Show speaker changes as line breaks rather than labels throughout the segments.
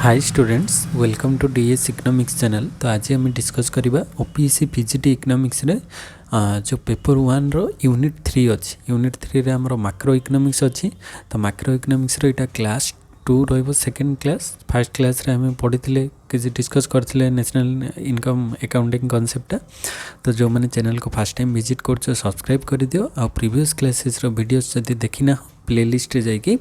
Hi students, welcome to DS economics channel. तो आज आम डिस्कस करवा ओपीएससी पीजीटी इकोनॉमिक्स रे जो पेपर 1 रो यूनिट 3 अच्छी। यूनिट 3 रे हमरो मैक्रो इकोनॉमिक्स अच्छी। तो मैक्रो इकोनॉमिक्स रो इटा क्लास 2 रहिबो। सेकंड क्लास फर्स्ट क्लास रे हमें पढ़ी किसी डिस्कस करथिले नेशनल इनकम अकाउंटिंग कॉन्सेप्ट। तो जो मैंने चैनल को फर्स्ट टाइम विजिट कर सब्सक्राइब कर दियो। आ प्रीवियस क्लासेस रो वीडियोस जदि देखिना प्लेलिस्ट रे जाइए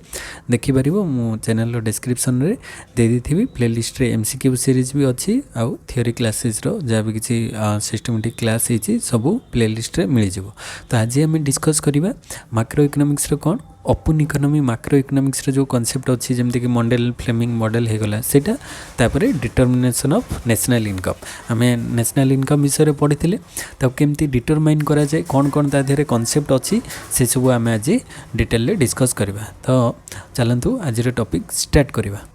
देखिपर। मु चैनल डिस्क्रिप्शन रे दे दी प्लेलिस्ट रे एमसीक्यू सीरीज भी अच्छी। आउ थियोरी क्लासेस रो जहाँ भी किसी सिस्टमेटिक क्लास होती सब प्लेलिस्ट रे मिल जाव। तो आज आम डिस्कस करवा मैक्रो इकोनॉमिक्स रो कौन ओपन इकोनॉमी मैक्रो इकोनॉमिक्स रो जो कॉन्सेप्ट अच्छी जमती कि मॉडल फ्लेमिंग मॉडल होगला सेटा। तापर डिटरमिनेशन ऑफ नेशनल इनकम आम नेशनल इनकम विषय पढ़ी तो केमती डिटरमाइन करा जाए कौन कौन ता देहरे कॉन्सेप्ट अच्छी से सब आम आज डिटेल डिस्कस करवा। तो चलतु आज टॉपिक स्टार्ट करवा।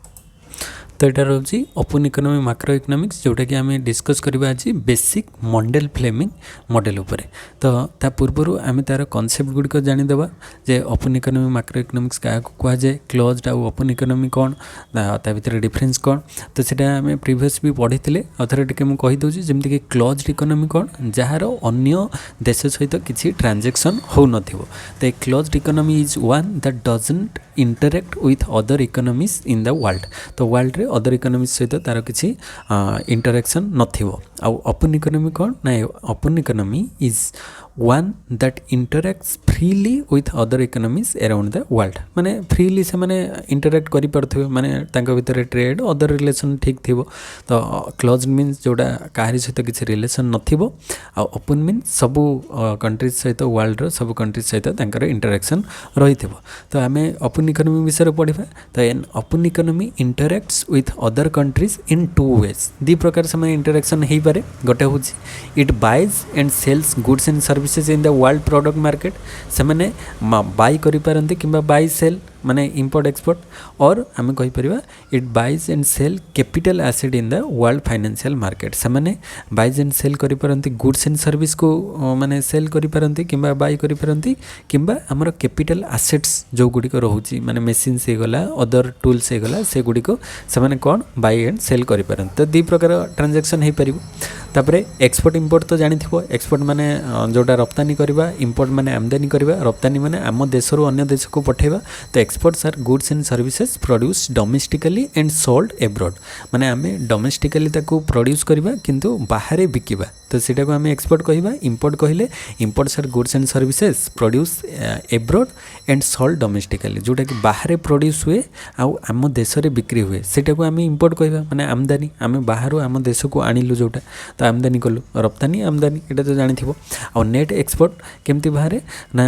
तो यहाँ रोचे ओपन इकोनॉमी मैक्रो इकोनॉमिक्स जोटा कि आम डिस्कस करवा आज बेसिक मॉडल फ्लेमिंग मॉडल उपर। तो ता पूर्व आम तार कॉन्सेप्ट गुड़िक जानीदेवा जे ओपन इकोनॉमी मैक्रो इकोनॉमिक्स क्या कह जाए, क्लोज्ड आउ ओपन इकोनॉमी कौन ता भीतर डिफरेंस कौन। तो सीटा आम प्रीवियस भी पढ़ी थे अथर टे मुझे कहीदे जमीक कि क्लोज्ड इकोनॉमी कौन जार अन्य देश सहित किसी ट्रांजैक्शन हो न। तो ए closed economy is one that doesn't interact with other economies in the world. तो वर्ल्ड रे अदर इकोनॉमीज सहित तार किसी इंटरेक्शन नथिवो। आउ ओपन इकोनॉमी कौन ना open economy is one that interacts freely with other economies around the world. माने freely से माने इंटरेक्ट करि परथिबे माने तांका भितर ट्रेड अदर रिलेशन ठीक थिबो। तो क्लोज मीन्स जोड़ा काहारी सहित किसी रिलेशन नथिबो। आ ओपन मीन्स सबू कंट्रीज सहित वर्ल्ड रो सब कंट्रीज सहित तांकर इंटरेक्शन रहिथिबो। तो आमे ओपन इकोनॉमी विषय पढ़ा। तो an open economy interacts with other countries in two ways. दी प्रकार से इंटरेक्शन हो पारे। गोटे हूँ it buys and sells goods and services in the world product market. से मैंने बाय करें कि बाय सेल माने इंपोर्ट एक्सपोर्ट। और आम कहीपर it buys and sell capital asset in the world financial market. से मैंने बाइज एंड सेल करें गुड्स एंड सर्विस को माने सेल करें कि बाय करें कि आमर कैपिटल एसेट्स जो गुड़िक रोचे माने मेसीन्स होगला अदर टूल्स होगला से गुड़िक से कौन बाय एंड सेल करें। तो दी प्रकार ट्रांजैक्शन हो पार। तापर एक्सपोर्ट इंपोर्ट तो जानी थो। एक्सपोर्ट माने जोटा रप्तानी करवा, इंपोर्ट माने आमदानी करवा, रप्तानी माने आम देश अन्य देश को पठेबा। तो exports are goods and services produce domestically and sold abroad. माने आमे डोमेस्टिकली ताको प्रोड्यूस करवा किंतु बाहर बिकिबा। तो सीटा को आम एक्सपोर्ट कहवा। इंपोर्ट कहले imports are goods and services produce abroad and sold domestically. जोटा कि बाहर प्रोड्यूस हुए आउ आम देश में बिक्री हुए सेटा को आम इंपोर्ट कहवा। माने आमदानी आम बाहर आम देश को आणिलु जोटा तो आमदानी कलु। रप्तानी आमदानी एटा तो जानी थो। आ नेट एक्सपोर्ट केमती बाहर ना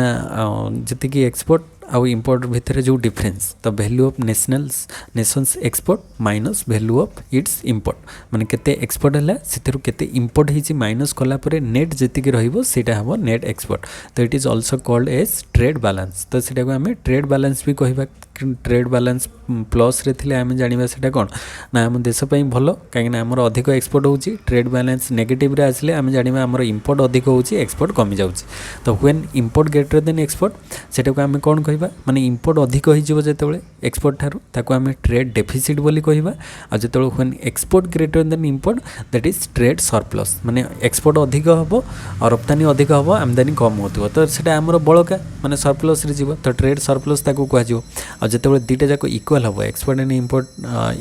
जी एक्सपोर्ट आउ इंपोर्ट भितर जो डिफरेंस। तो value of Nations export minus value of its import. माने केते एक्सपोर्ट है से केते इंपोर्ट होइछि माइनस कला परे नेट जेतिक रहिबो सेटा हबो नेट एक्सपोर्ट। तो it is also called as trade balance. तो सेटा को आम ट्रेड बैलेंस भी कहवा। ट्रेड बैलेंस प्लस रे थिले आम जानिबा सेटा कोन ना आम देश पई भलो काहेकि आमर अधिक एक्सपोर्ट होउछि। ट्रेड बैलेंस नेगेटिव रे आसले आम जानिबा आमर इंपोर्ट अधिक होउछि एक्सपोर्ट कमी जाउछि। तो when import greater than export सेटा को आम कोन कहबा माने इंपोर्ट अधिक होई जिवो जेतेबेले एक्सपोर्ट थारु ताको आम ट्रेड डेफिसिट बोली कहबा। आ जेतेबेले when export greater than import that is trade surplus. माने एक्सपोर्ट अधिक हबो और रप्तानी अधिक हबो आमदानी कम होतबो तो सेटा आमर बळका माने सरप्लस रे जिवो। तो ट्रेड सरप्लस ताको कहै जिवो। आ जेतेबेले दुईटा जाक इक्वाल हम एक्सपोर्ट एंड इंपोर्ट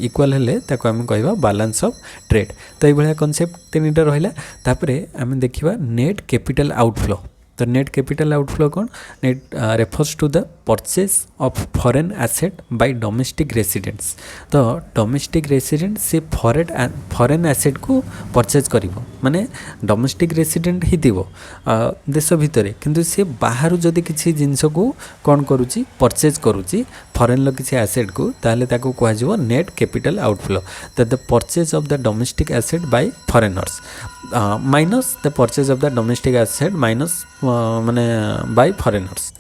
इक्वाल हेले ताको आम कहबा बैलेंस ऑफ ट्रेड। तो ये भाया कॉन्सेप्ट तीनटा रहिला। तापरे आम देखिबा नेट कैपिटल आउटफ्लो। तो नेट कैपिटल आउटफ्लो कौन net refers to the purchase of foreign asset by domestic residents. तो डोमेस्टिक रेसिडेंट से फॉरेन एसेट को परचेज करिवो माने डोमेस्टिक रेसिडेंट ही दिवो देश भितरे किंतु से बाहर जदि किसी जिनस को कौन करुची परचेज करुची फॉरेन लो किसी एसेट को ताले ताको कह जिवो नेट कैपिटल आउटफ्लो। तो the purchase of the domestic asset by foreigners minus the purchase of the domestic asset minus माने बाय फॉरेनर्स।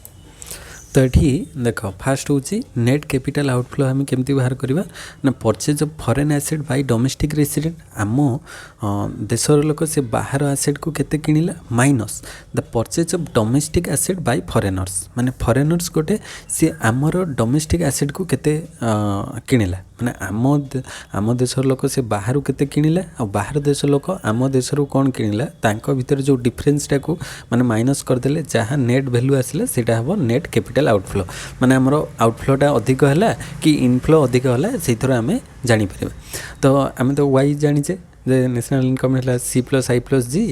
तो ये देख फास्ट हूँ नेट कैपिटल आउटफ्लो आम केमती बाहर करवा ना purchase of foreign asset by domestic resident आम देशर लोक से बाहर एसेट को केते किनिला minus the purchase of domestic asset by foreigners माने फॉरेनर्स गोटे सी आमर डोमेस्टिक एसेट को केते किनिला माने आम देशर लोक से बाहर केते किनिला और बाहर देश लोक आम देशरू कौन किनिला तांको भीतर जो डिफरेन्सटा को माने माइनस करदेले जहाँ नेट वैल्यू आसिला सेटा हबो नेट कैपिटल आउटफ्लो माने आमर आउटफ्लोटा अधिक है कि इनफ्लो अधिक है से आम जापर तो आम तो वाई जानीचे नेशनल इनकम है C plus I plus G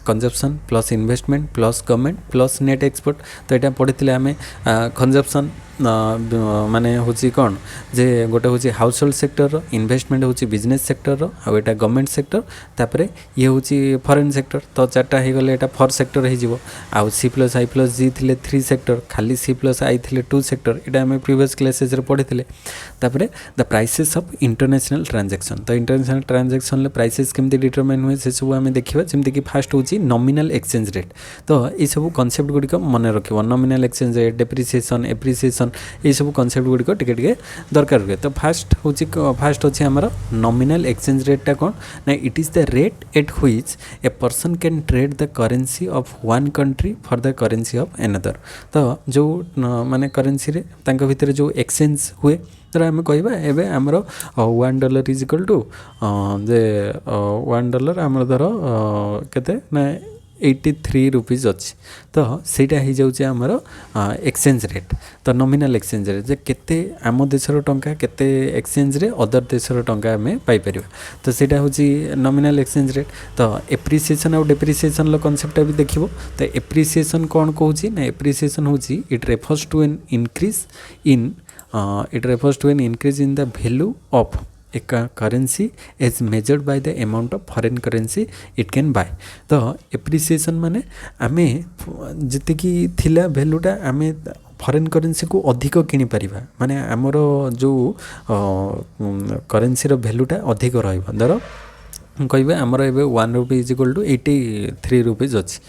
consumption plus investment plus government plus net export तो यहाँ पढ़ी आम कंजप्शन माने हूँ कौन जे गोटे हूँ हाउस होल्ड सेक्टर इन्वेस्टमेंट हूँ बिजनेस सेक्टर आउ एटा गवर्नमेंट सेक्टर तापर ये हूँ फॉरेन सेक्टर तो चार्टा हो गले एटा 4 सेक्टर हो आउ सी प्लस आई प्लस जी थे 3 सेक्टर खाली सी प्लस आई थे 2 सेक्टर यहाँ आम प्रीवियस क्लासेस पढ़ी तापर the prices of international transaction तो इंटरनेशनल ट्रांजैक्शन प्राइसेस केमती डिटरमाइन हुए से सब आम देखा जमीक फास्ट हूँ नॉमिनल एक्सचेंज रेट तो ये सब कॉन्सेप्ट गुड़िक मन रखिए nominal exchange rate depreciation appreciation ये सब कॉन्सेप्ट गुड़िक टिके दरकार हुए तो फास्ट अच्छे आमर नॉमिनल एक्सचेंज रेटा कौन ना it is the rate at which a person can trade the currency of one country for the currency of another तो जो माने करेन्सी रे तांको भितर जो एक्सचेंज हुए तर आम कहवा एवं आमर $1 इज इक्वल टू जे $1 आमर धर केते ना 83 रुपीज अच्छी तो सहीटा हो जाऊे आमर एक्सचेंज रेट तो नॉमिनल एक्सचेंज रेट जे केते आम देशर टंका केते एक्सचेंज रे अदर देशर टंका आम पाइपर तो सहीटा हूँ नॉमिनल एक्सचेंज रेट तो एप्रिसिएशन और डेप्रिसिएशन कॉन्सेप्ट भी देखो तो एप्रिसिएशन कौन कहूँ ना एप्रिसिएशन हूँ it refers to an increase in in the value of a currency as measured by the amount of foreign currency it can buy तो एप्रिसिएशन माने आमे जिते कि थिला वैल्यूटा आमे फॉरेन करेन्सी को अधिक किनी परिबा माने आमर जो करेन्सी रो वैल्यूटा अधिक रहइबा धर कहबे आमर एबे 1 rupee is equal to 83 rupees अच्छी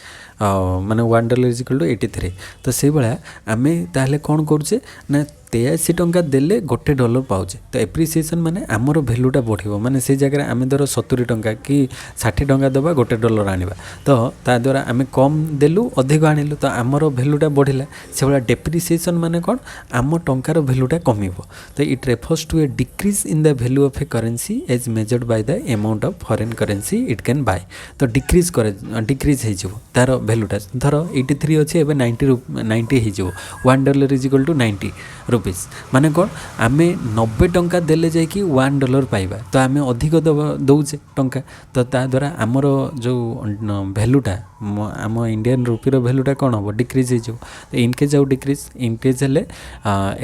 माने $1 इज इक्वल टू 83 तो से भाया आम ताहले कौन करुचे ना 83 टंका देले $1 पाचे तो एप्रिसिएशन माने आमर भैल्यूटा बढ़िबो माने से जगह आम धर 70 टंका कि 60 टंका देवा $1 आनिबा तो ता द्वारा आम कम देलु अधिक आनिलु तो आमर भैल्यूटा बढ़िला से भाया डेप्रिसिएशन माने कौन आम टंकार भैल्यूटा कमिबो तो it refers to a decrease in the value of a currency as measured by the amount of foreign currency it can buy तो डिक्रीज हो तार भैल्यूटा धर 83 अच्छे एवं 90 हो $1 इज इक्वल टू 90 रुपीज माने कौन आम 90 टंका देले जाकि $1 पाइबा तो आम अधिक दौचे टंका तो ता द्वारा आमर जो भैल्यूटा आम इंडियन रुपीर भैल्यूटा कौन हम डिक्रीज हो इनकेज आउ डिक्रीज इनक्रीज हेले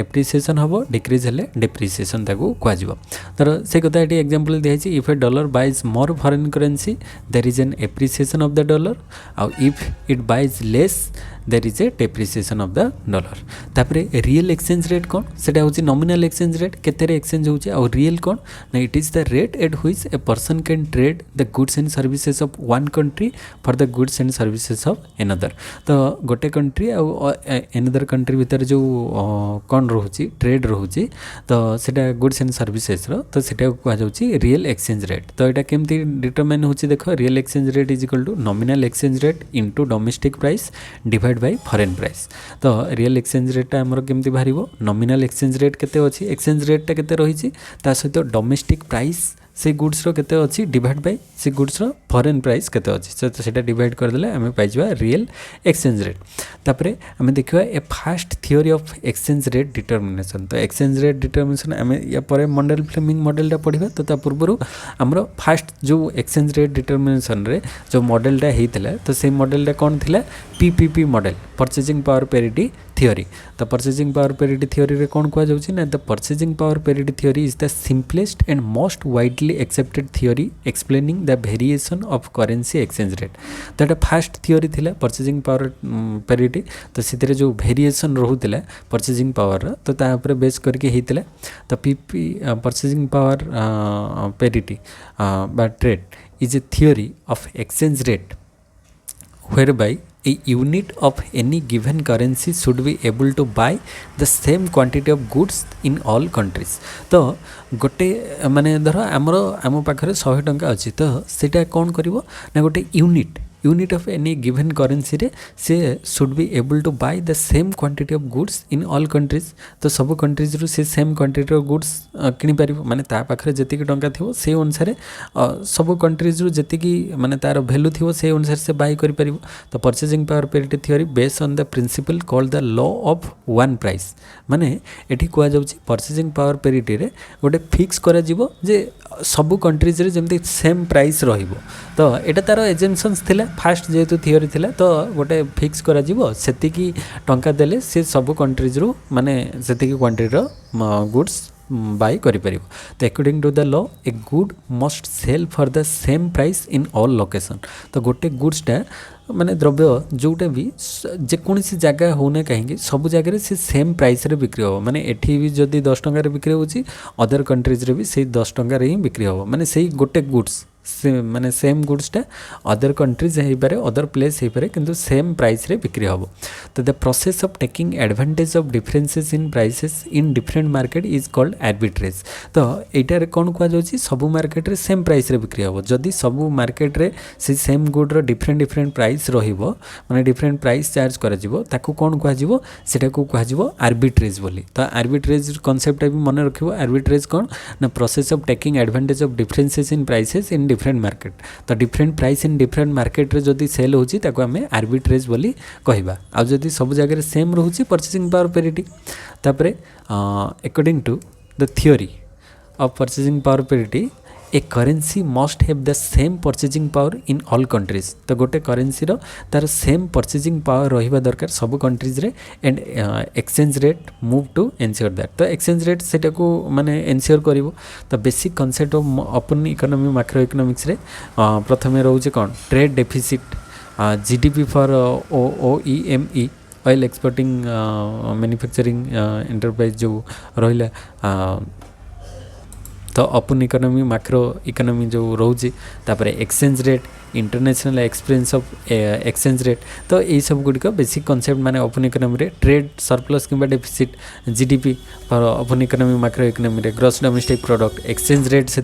एप्रिसिएशन हम डिक्रीज हेले डेप्रिसिएशन ताको कहजिवो तर से कथा ये एग्जांपल दिखाई if a dollar buys more foreign currency there is an appreciation of the dollar आउ if it buys less there is a depreciation of the dollar तापरे रियल एक्सचेंज रेट कौन सेटा होची नॉमिनल एक्सचेंज रेट केतेरे exchange होची और real कौन ना it is the rate at which a person can trade the goods and services of one country for the goods and services of another तो गोटे कंट्री आउ एनदर कंट्री भीतर जो कौन रोची ट्रेड रोची तो सेटा गुड्स एंड सर्विसेज रो तो सेटा कहा जाउची रियल एक्सचेंज रेट तो एटा केमती डिटरमाइन होची देखो real exchange rate is equal to nominal exchange rate into domestic price divide by foreign price तो रियल एक्सचेंज रेटा हमर केमती बाहर नॉमिनल एक्सचेंज रेट केते अछि एक्सचेंज रेटा केते रही ता सहित डोमेस्टिक प्राइस से गुड्स रो केते अछि डिवाइड बाय से गुड्स रो फॉरेन प्राइस केते अछि तो सेटा डिवाइड कर देले हमें पाइ जबा रियल एक्सचेंज रेट तापरे हमें देखिबा a fast theory of exchange rate determination तो एक्सचेंज रेट डिटरमिनेशन हमें या पर मॉडल फ्लेमिंग मॉडलटा पढ़िबा तो ता पूर्वरु हमरो फास्ट जो एक्सचेंज रेट डिटरमिनेशन रे जो मॉडलटा हेइतला तो से मॉडलटा कोन थिला PPP model purchasing power parity theory तो परचेजिंग पावर पैरिटी थियोरी रे कौन कह जाउछि ना the purchasing power parity theory is the simplest and most widely accepted theory explaining the variation of currency exchange rate तो एटा फास्ट थियोरी थिला purchasing power parity तो सितरे जो variation रहुतिला purchasing power तो ता ऊपर बेस करके हेतिला तो पीपी परचेजिंग पावर पैरिटी बा trade is a theory of exchange rate whereby a unit of any given currency should be able to buy the same quantity of goods in all countries। तो गोटे माने धर आम पाखे 100 टंका अच्छी तो सीटा कौन कर ना गोटे unit of any given currency रे से should be able to buy the same quantity of goods in all countries. तो सब कंट्रीज रु से सेम क्वांटिटी ऑफ गुड्स किनी पारिबो माने ता पाखरे जतिक टंका थिबो से अनुसार सब कंट्रीज रु जतिक माने तार वैल्यू थिबो से अनुसार से बाय करि पारिबो। तो purchasing power parity theory based on the principle called the law of one price. माने एठी कुआ जाउची परचेजिंग पावर पेरिटी रे गोटे फिक्स करा जिवो जे सब कंट्रीज रे जेमति सेम प्राइस रहिबो। तो एटा तार एजेम्पशंस थिला फास्ट जेहेतु थियोरी थिला तो गोटे फिक्स करा जिवो सेतिकी टंका देले से सब कंट्रीज रु माने सेतिकी क्वांटिटी रो गुड्स बाय करि परिबो। तो according to the law a good must sell for the same price in all location. तो गोटे गुड्सटा माने द्रव्य जोटा भी जेकोसी जगह होना कहीं सब जगह से सेम प्राइस रे बिक्री हो माने एठी भी जदि 10 टंका रे बिक्री होची अदर कंट्रीज रे भी से 10 टंका रे ही बिक्री हो माने से गोटे गुड्स से माने सेम गुड्सटा अदर कंट्रीज हो पारे अदर प्लेस हो पारे किंतु सेम प्राइस रे बिक्री हो। तो the process of taking advantage of differences in prices in different market is called arbitrage. तो एटारे कोन कुआ जाउची सब मार्केट रे सेम प्राइस रे बिक्री हो जदि सब मार्केट रे से सेम गुड रो डिफरेंट प्राइस रहिबो माने डिफरेंट प्राइस चार्ज करा जिवो ताकू कोन कुआ जिवो सेटा को कुआ जिवो आर्बिट्रेज बोली। तो आर्बिट्रेज कांसेप्ट भी मन रखिबो आर्बिट्रेज कोन ना process of taking advantage of differences in prices in different market. तो different price in different market रे जदि सेल होची ताको हमें आर्बिट्रेज बोली कहबा। आ जदि सब जगह रे सेम रहूची परचेजिंग पावर पेरिटी। तापरे according to the theory of purchasing power parity a currency must have the same purchasing power in all countries. तो गोटे करेन्सी रो तार सेम परचेजिंग पावर रहिबा दरकार सब कंट्रीज रे and exchange rate move to ensure that. तो exchange rate सेटा को माने एनश्योर करिवो। तो basic concept of open economy macro economics रे प्रथमे रहउचे कोन trade deficit GDP for OEME oil exporting manufacturing enterprise जो रहिला। तो ओपन इकोनॉमी मैक्रो इकोनॉमी जो रोचे तापरे exchange rate international experience of exchange rate. तो यही सब गुड़िक बेसिक कॉन्सेप्ट माने ओपन इकोनॉमी रे ट्रेड सरप्लस किंबा deficit GDP for open economy macro economy रे gross domestic product exchange rate से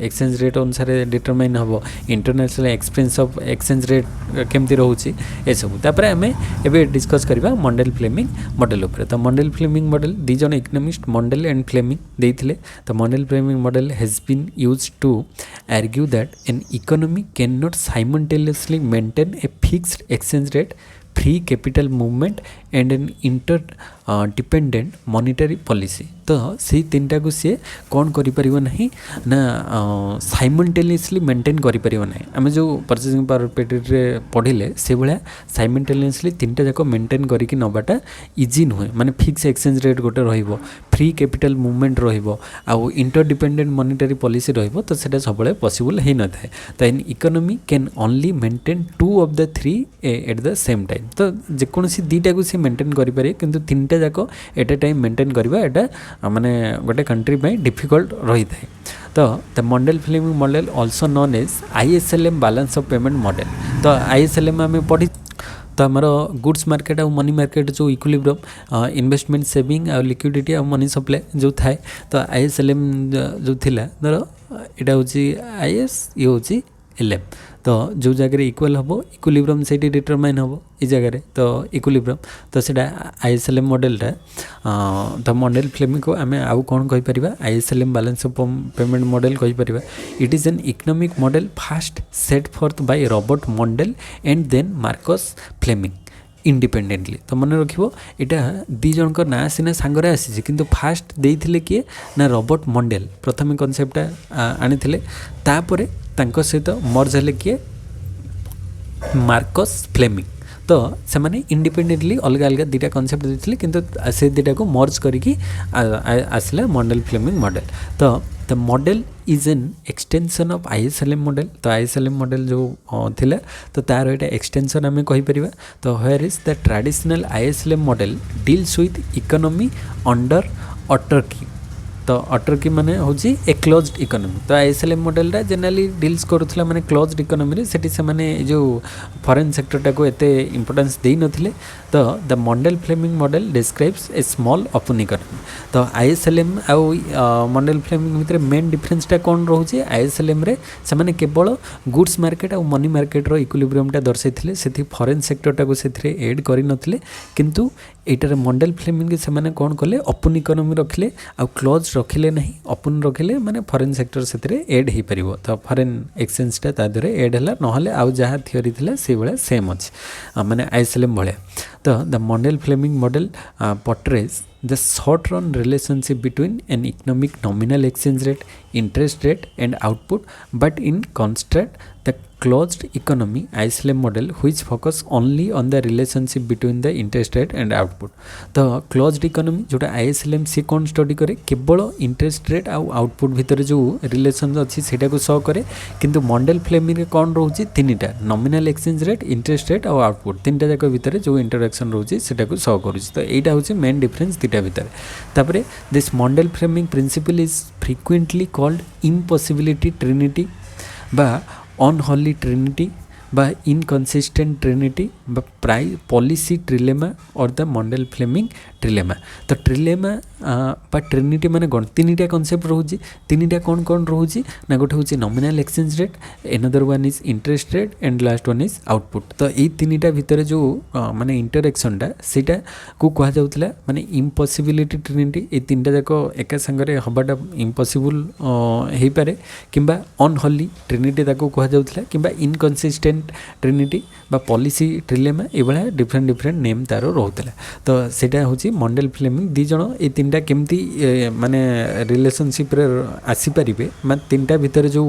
एक्सचेंज रेट अनुसार डिटरमाइन हम international experience of exchange rate केमती रोचे ए सब। तापर आम ए डिस्कस करबा मंडेल फ्लेमिंग मॉडल उपर। तो मंडेल फ्लेमिंग मॉडल दी जन इकोनॉमिस्ट मंडेल एंड फ्लेमिंग देथिले। तो Mundell Fleming model has been used to argue that an economy can not simultaneously maintain a fixed exchange rate, free capital movement and an interdependent monetary policy। तो से तीनटा को सी कौन करिपरिबो नहीं ना simultaneously maintain करिपरिबो नहीं। आम जो परचेजिंग पावर पेरिटी रे पढ़िले से भलिया साइमल्टेनियसली तीनटा जाक मेंटेन करिकि नबाटा इजी नुहे माने फिक्स एक्सचेंज रेट गोटे रहिबो फ्री कैपिटल मूवमेंट रहिबो आउ इंटरडिपेंडेंट मॉनेटरी पॉलिसी रहिबो। तो सेटा सबले पॉसिबल हे न थाए। तो in economy can only maintain two of the three at the same time. तो जेकोसी दीटा को सी मेंटेन करि पारे किंतु तीनटा जाक एट ए टाइम मेंटेन करबा एटा माने गोटे कंट्री में डिफिकल्ट रही थाए। तो the Mundell Fleming model also known as ISLM balance of payment model. तो आईएसएलएम आम पढ़ी। तो आमर गुड्स मार्केट और मनी मार्केट जो इक्विलिब्रियम इन्वेस्टमेंट सेविंग और लिक्विडिटी और मनी सप्लाई जो थाए। तो आईएसएलएम जो थिला धर एटा होची आईएस ये होची एलएम। तो जो जगह इक्वल हम इक्विलिब्रियम से डिटरमाइन हम ये जगह तो इक्विलिब्रियम। तो सेटा आईएसएलएम मॉडलटा तो मंडेल फ्लेमिंग को आम आउ कौन कहीपर ISLM balance of payment model कहीपर। It is an economic model first set forth by Robert Mundell and then Marcus Fleming independently. तो मन रखिबो एटा दी जनक ना सिना सांगरे आसी किंतु फास्ट देइथिले किए ना रॉबर्ट मंडेल प्रथम कॉन्सेप्टटा आनिथिले तापरे तांको सहित मर्ज हेले किए मार्कस फ्लेमिंग। तो से माने इंडिपेंडेंटली अलग अलग दुटा कॉन्सेप्ट देथिले किंतु से दुटा को मर्ज करिकी आसला मंडेल फ्लेमिंग मॉडल। तो the model is an extension of ISLM model. तो आईएसएलएम मॉडल जो थिला तो तार एटा एक्सटेंशन आम कहि परिबा। तो where is the traditional ISLM model deals with economy under autarky. तो अटर्की माने होची ए क्लोज्ड इकोनॉमी तो आईएसएलएम मॉडल रा जनरली डील्स करूथला माने क्लोज्ड इकोनॉमी रे सेठी से माने जो फॉरेन सेक्टर टाको एते इंपोर्टेंस देई नथिले तो the model Fleming model describes a small open economy तो आईएसएलएम आ मॉडल फ्लेमिंग भितर मेन डिफरेंस टा कोन रहउची आईएसएलएम रे से माने केवल गुड्स मार्केट आ मनी मार्केट रो इक्विलिब्रियम टा दर्शाइथिले सेठी फॉरेन सेक्टर टाको सेथिरे ऐड करि नथिले किंतु एटार मॉडल फ्लेमिंग से माने कोन कले ओपन इकोनॉमी रखिले आ क्लोज रखिले नहीं ओपन रखिले माने फॉरेन सेक्टर सेथिरे ऐड हे परिबो तो फॉरेन एक्सचेंज टा ता दरे ऐड हला नहले आ जहा थ्योरी थिला से बेले सेम अछि माने आईएसएलएम भले तो the model Fleming model portrays the short run relationship between an economic nominal exchange rate, interest rate and output, but in contrast the closed economy ISLM model which focus only on the relationship between the interest rate and output. तो closed economy जोटा ISLM से कौन study करे केवल interest rate आउ output भितर जो relation अच्छी सेटा को शो करे किंतु मॉडल फ्लेमिंग रे कौन रोची तीनटा nominal exchange rate interest rate आउ आउटपुट तीनटा जाक भितर जो इंटरेक्शन रोची सेटा को शो करूची तो एटा होची मेन डिफरेंस तीटा भितर तापरे this model Fleming principle is frequently called impossibility trinity बा अनहोली ट्रिनिटी बा इनकन्सिस्टेंट ट्रिनिटी बा पॉलिसी ट्रिलेमा और द मॉडल फ्लेमिंग ट्रिलेमा तो ट्रिलेमा बा ट्रिनिटी माने गण तीनटा कॉन्सेप्ट रहउची तीनटा कौन कौन रहउची ना गोटे होची nominal exchange rate another one is interest rate and last one is output तो एई तीनटा भितर जो माने इंटरेक्शन टा सेटा को कहा जाउतला माने इम्पॉसिबिलिटी ट्रिनिटी ए तीनटा जाको एका संगरे हबाटा इम्पॉसिबल हे पारे किंबा अनहोली ट्रिनिटी ताको कहा जाउतला किंबा इनकन्सिस्टेंट ट्रिनिटी बा पॉलिसी ट्रिलेमा ए भला डिफरेंट डिफरेंट नेम तारो रहउतला तो सेटा होची मॉडल फ्लेमिंग दी जण ए तीनटा केमती माने रिलेशनशिप रे आसी परिबे माने तीनटा भितर जो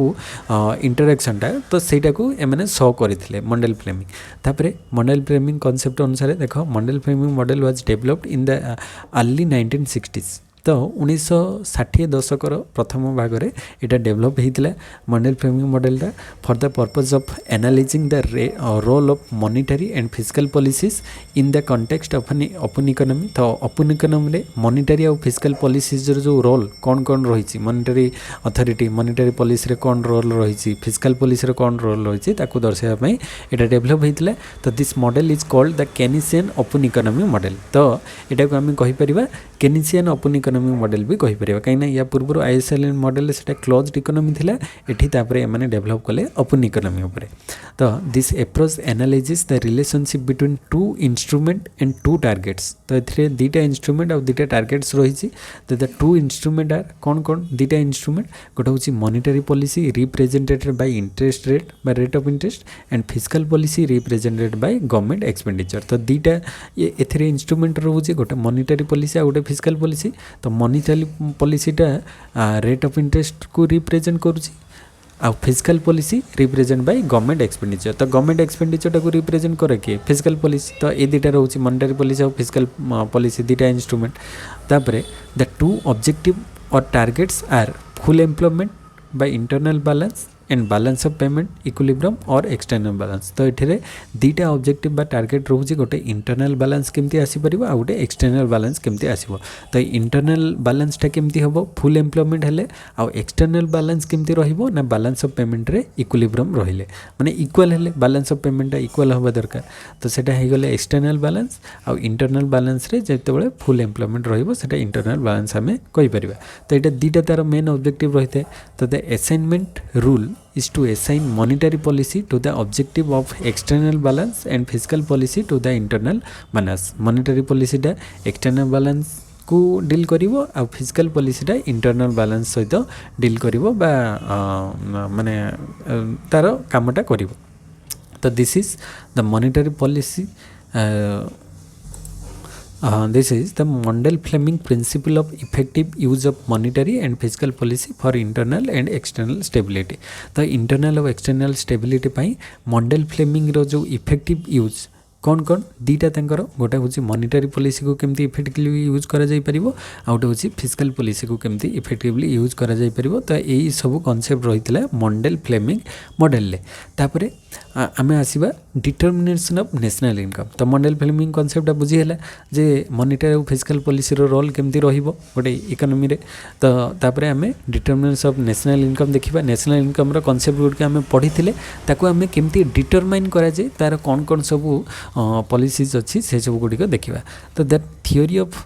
इंटरेक्शन टा तो सेटा को ए माने शो करथिले मॉडल फ्लेमिंग तापरे मॉडल फ्लेमिंग कांसेप्ट अनुसार देखो model Fleming model was developed in the early 1960s तो 1960 दशकर प्रथम भाग में यहाँ डेभलप होता model Fleming model for the purpose of analyzing the role of monetary and fiscal policies in the context of open economy तो open economy रे monetary और fiscal policies जो रोल कौन कौन रही मॉनिटरी अथॉरिटी मॉनिटरी पॉलिसी रे कौन role रही फिस्कल पॉलिसी रे कौन रोल रही दर्शाइबा यहाँ डेभलप होता तो this model is called the Keynesian open economy model तो यहाँ को आम कहीपर केनिसियन ओपन इकोनॉमी मॉडल भी कही परिबा कहीं या पूर्व आईएसएलएम मॉडल सेटा क्लोज्ड इकोनॉमी थिला एठी तापरे माने डेवलप कले ओपन इकोनॉमी ऊपर तो this approach analyzes the relationship between two instrument and two targets तो एथिरे दीटा इंस्ट्रूमेंट और दीटा टारगेट्स रही तो द टू इंस्ट्रूमेंट आर कौन कौन दीटा इंस्ट्रूमेंट गोटे होची monetary policy represented by interest rate by rate of interest and fiscal policy represented by government expenditure तो दीटा एथिरे इंस्ट्रूमेंट रहउची गोटे मॉनिटरी पॉलिसी और गोटे फिस्कल पॉलिसी तो मॉनिटरी पॉलिसीटा रेट ऑफ इंटरेस्ट को रिप्रेजेंट करुची आ fiscal policy represent by government expenditure तो गवर्नमेंट एक्सपेंडिचर को रिप्रेजेंट करे कि फिस्कल पॉलिसी तो ये दुटा रोची मॉनिटरी पॉलिसी और फिस्कल पॉलिसी दुटा इंस्ट्रूमेंट तापरे द टू ऑब्जेक्टिव और targets are full employment by internal balance and balance of payment equilibrium और एक्सटर्नल बैलेंस तो ये दुटा ऑब्जेक्टिव बा टारगेट रोचे गोटे इंटरनल बैलेंस केमती आसी परिबो आ गोटे एक्सटर्नल बैलेंस केमती आसीबो तो इंटरनल बैलेंस टा केमती हबो फुल एम्प्लॉयमेंट हेले आ एक्सटर्नल बैलेंस केमती रहिबो ना बैलेंस ऑफ पेमेंट रे इक्विलिब्रियम रहिले माने इक्वल हेले बैलेंस ऑफ पेमेंट टा इक्वल हबा दरकार तो सेटा हे गले एक्सटर्नल बैलेंस आ इंटरनल बैलेंस रे जेतेबेले फुल एम्प्लॉयमेंट रहिबो सेटा इंटरनल बैलेंस हमें कहि परिबा तो एटा दुटा तार मेन ऑब्जेक्टिव रहिते तो the assignment rule is to assign monetary policy to the objective of external balance and fiscal policy to the internal balance monetary policy टा external balance को डील करिवो आ फिस्कल पॉलिसी टा इंटरनल बैलेंस सहित deal करिवो बा माने तार कामटा करिवो तो this is the monetary policy this is the Mundell Fleming principle of effective use of monetary and fiscal policy for internal and external stability तो internal और external stability पाई Mundell Fleming रो जो effective use कौन कौन दीटा तंकर गोटे हूँ monetary policy को केमती effectively use करा जाई परिबो आ गोटे हूँ फिस्कल पॉलिसी को केमती इफेक्टिवली यूज करा जाई परिबो तो यही सब कॉन्सेप्ट रही है मंडेल फ्लेमिंग मॉडल ले तापरे आमे आसीबा डिटरमिनेशन ऑफ नेशनल इनकम। तो मॉडल फ्रेमिंग कॉन्सेप्ट बुझीगला जे मॉनिटरी और फिस्कल पॉलिसी रो रोल केमती रहिबो गोटे इकोनॉमी रे। तो तापरे आमे डिटरमिनेशन ऑफ नेशनल इनकम देखिबा। नेशनल इनकम रो कॉन्सेप्ट गुड के आमे पढ़िथिले ताको आमे केमती डिटरमाइन करा जे तार कोन कोन सब पॉलिसीज अछि से सब गुडी को देखिबा। तो that theory of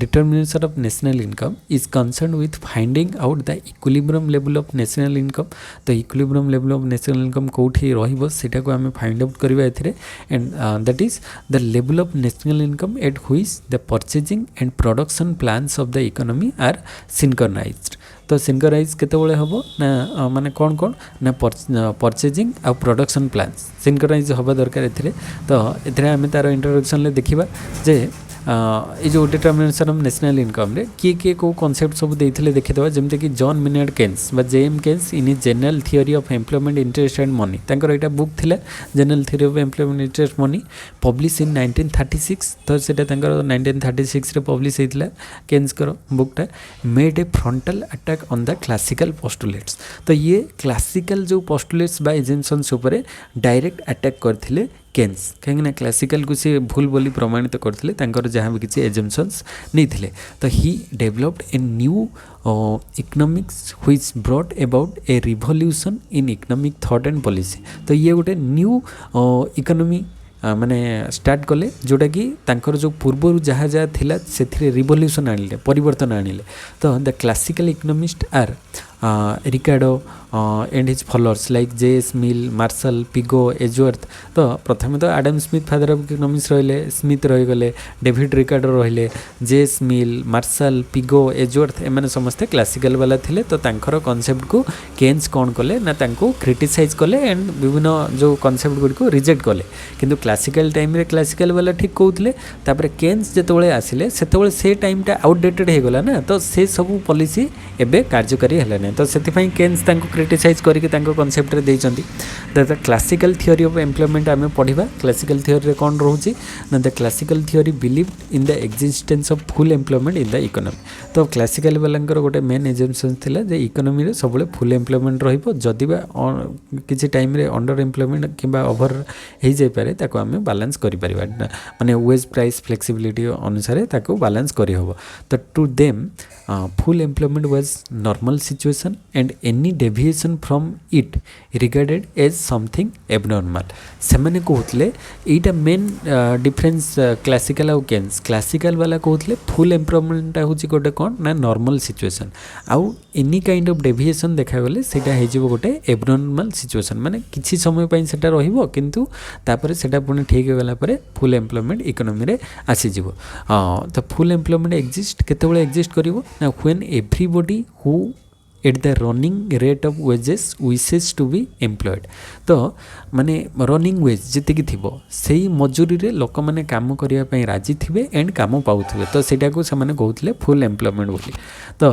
determination of national income is concerned with finding out the equilibrium level of national income। तो equilibrium level of national income कोठी रहिबो सेटा को हमें फाइंड आउट करबा एथिरे। And that is the level of national income at which the purchasing and production plans of the economy are synchronized. तो synchronize केतेबेले हबो ना माने कोन कोन ना परचेजिंग आ प्रोडक्शन प्लान्स सिंक्रोनाइज हबा दरकार एथिरे। तो एथिरे हमें तार इंट्रोडक्शन ले देखिबा जे ये जो डिटरमिनेशन ऑफ नेशनल इनकम रे किए को कॉन्सेप्ट सब देइथिले देखिदवा जेमते कि जॉन मिनार्ड केन्स बा JM Keynes in his general theory of employment interest and money. तांकर एटा बुक थिला general theory of employment interest money publish in 1936। तो सेटा तांकर 1936 रे पब्लिश हेतिला केन्स करो बुकटा made a frontal attack on the classical postulates. तो ये क्लासिकल जो पोस्टुलेट्स बा एजम्पशंस ऊपर डायरेक्ट अटैक करथिले केन्स कहीं क्लासिकल को सी भूल बोली प्रमाणित करते जहाँ भी किसी एजम्पशंस नहीं थे। तो he developed a new economics which brought about a revolution in economic thought and policy. तो ये गोटे न्यू इकोनॉमी माने स्टार्ट कले जोटा कि तांकर जो पूर्व जहाँ जहाँ थिला से रिवोल्यूशन आनिले परिवर्तन आनिले। तो the classical economist are Ricardo and his followers like J S. Mill Marshall Pigou Edgeworth. तो प्रथम तो Adam Smith father of economics रहिले स्मिथ रहीगले डेविड रिकार्डो रहिले J S. Mill Marshall Pigou Edgeworth एमाने समस्ते क्लासिकल वाला थिले। तो तांकर कॉन्सेप्ट को केन्स कौन कले ना तांको क्रिटिसाइज कले एंड विभिन्न जो कॉन्सेप्ट गुडी को रिजेक्ट कले। किंतु क्लासिकल टाइम रे क्लासिकल वाला ठीक कहउतले तापर केन्स जेतबेले आसिले सेतबेले से टाइमटा आउटडेटेड हे गला ना। तो से सब पॉलिसी एबे कार्यकारी हला नै। तो सेतिफाई केन्स तांको क्रिटिसाइज करके तांको कॉन्सेप्ट रे देइचंती। The classical theory of employment आमे पढिबा। क्लासिकल थियोरी रे कोन रहउची ना the classical theory believe in the existence of full employment in the economy. तो क्लासिकल वालांकर गोटे मेन एजम्पशन थिला जे इकोनॉमी रे सबले फुल एम्प्लॉयमेंट रहिबो जदिबा किछि टाइम रे अंडर एम्प्लॉयमेंट किबा ओवर हे जाय पारे ताको आमे बैलेंस करि परिबा माने वेज प्राइस फ्लेक्सिबिलिटी अनुसार ताको बैलेंस करि होबो। तो to them full employment was normal situation and any deviation from it regarded as something abnormal. सेमाने कहउतले एटा मेन डिफरेंस क्लासिकल आउ केन्स। क्लासिकल वाला कहउतले फुल एम्प्लॉयमेंट होची गोटे कोन ना नॉर्मल सिचुएशन आउ एनी काइंड ऑफ डेविएशन देखा गले सेटा हे जिवो गोटे एबनॉर्मल सिचुएशन माने किछि समय पई सेटा रहिबो किंतु तापर सेटा पुनी ठीक गला परे फुल एम्प्लॉयमेंट इकोनॉमी रे आसी जिवो। तो फुल एम्प्लॉयमेंट एग्जिस्ट केतेबेले एग्जिस्ट करिवो ना when everybody who at the running rate of wages wishes to be employed. तो माने रनिंग वेज जितकी थिबो सेही मजूरी रे लोक माने काम करिया पई राजी थिबे एंड काम पाउथिबे। तो सेटा को से माने कहउतले फुल एम्प्लॉयमेंट बोली। तो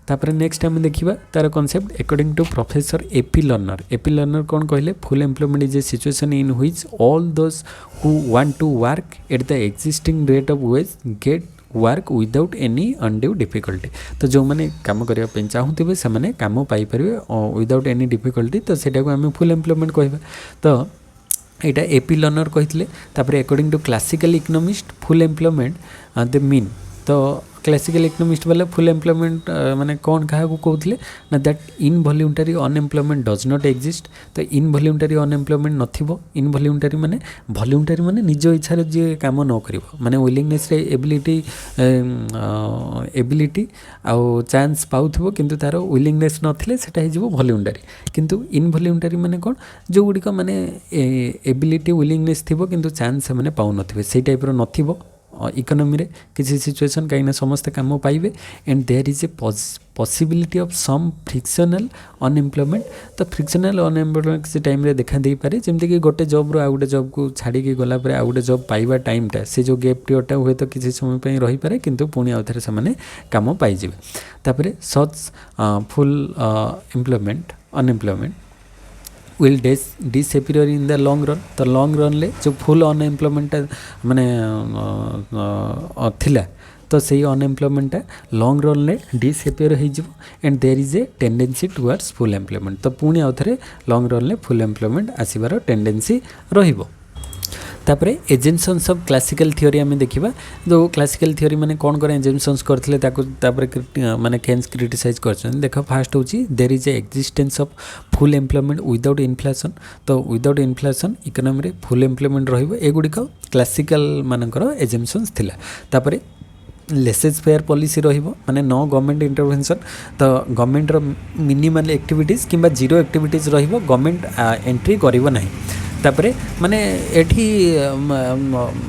तापर नेक्स्ट हम देखिबा तार concept according to professor AP Lerner. AP Lerner कोन कहले full employment is a situation in which all those who want to work at the existing rate of wage get work without any undue difficulty. तो जो मैंने काम करने चाहूबे से मैंने काम पाइपर विदाउट एनी डिफिकल्टी। तो सेटा को आम फुल एम्प्लॉयमेंट कहबा। तो यहाँ एपी लर्नर कहते according to classical economist full employment the mean. तो क्लासिकल इकोनॉमिस्ट वाला फुल एम्प्लॉयमेंट माने कौन क्या कहते ना that involuntary unemployment does not exist. तो इनवॉल्यूंटरी अनएम्प्लॉयमेंट नथिबो। इनवॉल्यूंटरी माने वॉल्यूंटरी माने निज इच्छा रे जे काम न करिवो माने विलिंगनेस रे एबिलिटी आउ चांस पाउथिबो किंतु तार विलिंगनेस नथिले सेटा हे जिवो वॉल्यूंटरी। किंतु इनवॉल्यूंटरी माने कोन जो गुडी को माने एबिलिटी विलिंगनेस थिबो किंतु चांस से माने पाउ नथिबे सेही टाइप रो नथिबो इकोनॉमी रे किसी सिचुएशन कहीं समस्त काम पाइबे and there is a possibility of some frictional unemployment. तो फ्रिक्शनल अनएम्प्लॉयमेंट किसी टाइम रे देखा दे पारे जेमति कि गोटे जॉब रो आ गोटे जॉब को छाड़ी के गला परे आ गोटे जॉब पाइबा टाइमटा से जो गैप पीरियडटा हुए तो किसी समय पे रही पारे किंतु पुणी आउथरे से माने काम पाई जिवे। तापरे such full employment unemployment will disappear in the long run. तो लॉन्ग रन ले जो फुल अनएम्प्लॉयमेंट माने थिला तो सही अनएम्प्लॉयमेंटा लॉन्ग रन रे डिसअपियर हो and there is a tendency towards full employment तो पुणी आउ थे लॉन्ग रन रे फुल एम्प्लॉयमेंट आसबार टेंडेंसी रहिबो तापर एजेम्पशन्स ऑफ क्लासिकल थ्योरी आम देखा जो क्लासिकल थ्योरी मैंने कौन कौन एजेम्पशन्स करते माने केन्स क्रिटिसाइज कर देख फास्ट हूँ there is a existence of full employment without inflation तो विदाउट इन्फ्लेशन इकोनॉमी रे फुल एम्प्लॉयमेंट रगुड़िक क्लासिकल मानकर एजेम्पशन्स थिला तापर लेसेज फेयर पॉलिसी रहिबो माने नो गवर्नमेंट इंटरवेंशन तो गवर्नमेंट रो मिनिमल एक्टिविटीज किंबा जीरो एक्टिविटीज रहिबो गवर्नमेंट एंट्री करिवो नाही तापरे माने एठी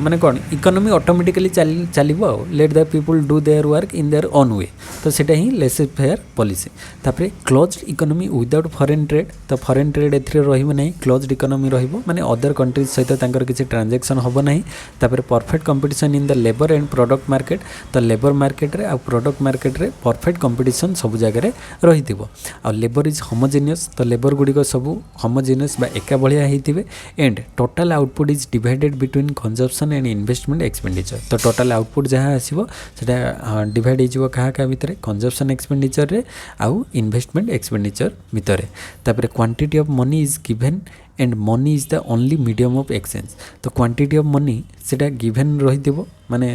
माने कौन इकोनॉमी ऑटोमेटिकली चलिबो let the people do their work in their own way तो सेटा ही लेसेज फेयर पॉलिसी तापरे closed economy without foreign trade तो फॉरेन ट्रेड एथरे रहिबो नाही क्लोज्ड इकोनॉमी रहिबो माने अदर कंट्रीज सहित तांकर किछि ट्रांजैक्शन होबो नाही तापरे perfect competition in the labour and product market तो लेबर मार्केट रे आ प्रोडक्ट मार्केट रे परफेक्ट कंपटीशन सब जगह रे रहिथिबो आ लेबर इज होमोजेनियस तो लेबर गुडी को सब होमोजेनियस बा एका भलिया हेतिबे and total output is divided between consumption and investment expenditure तो टोटल आउटपुट जहाँ आसो सेटा डिवाइड हो क्या भितर कंजम्पशन एक्सपेंडिचर रे आउ इन्वेस्टमेंट एक्सपेंडिचर भितर तापर quantity of money is given and money is the only medium of exchange तो क्वांटिटी ऑफ मनी सेटा गिवन रही माने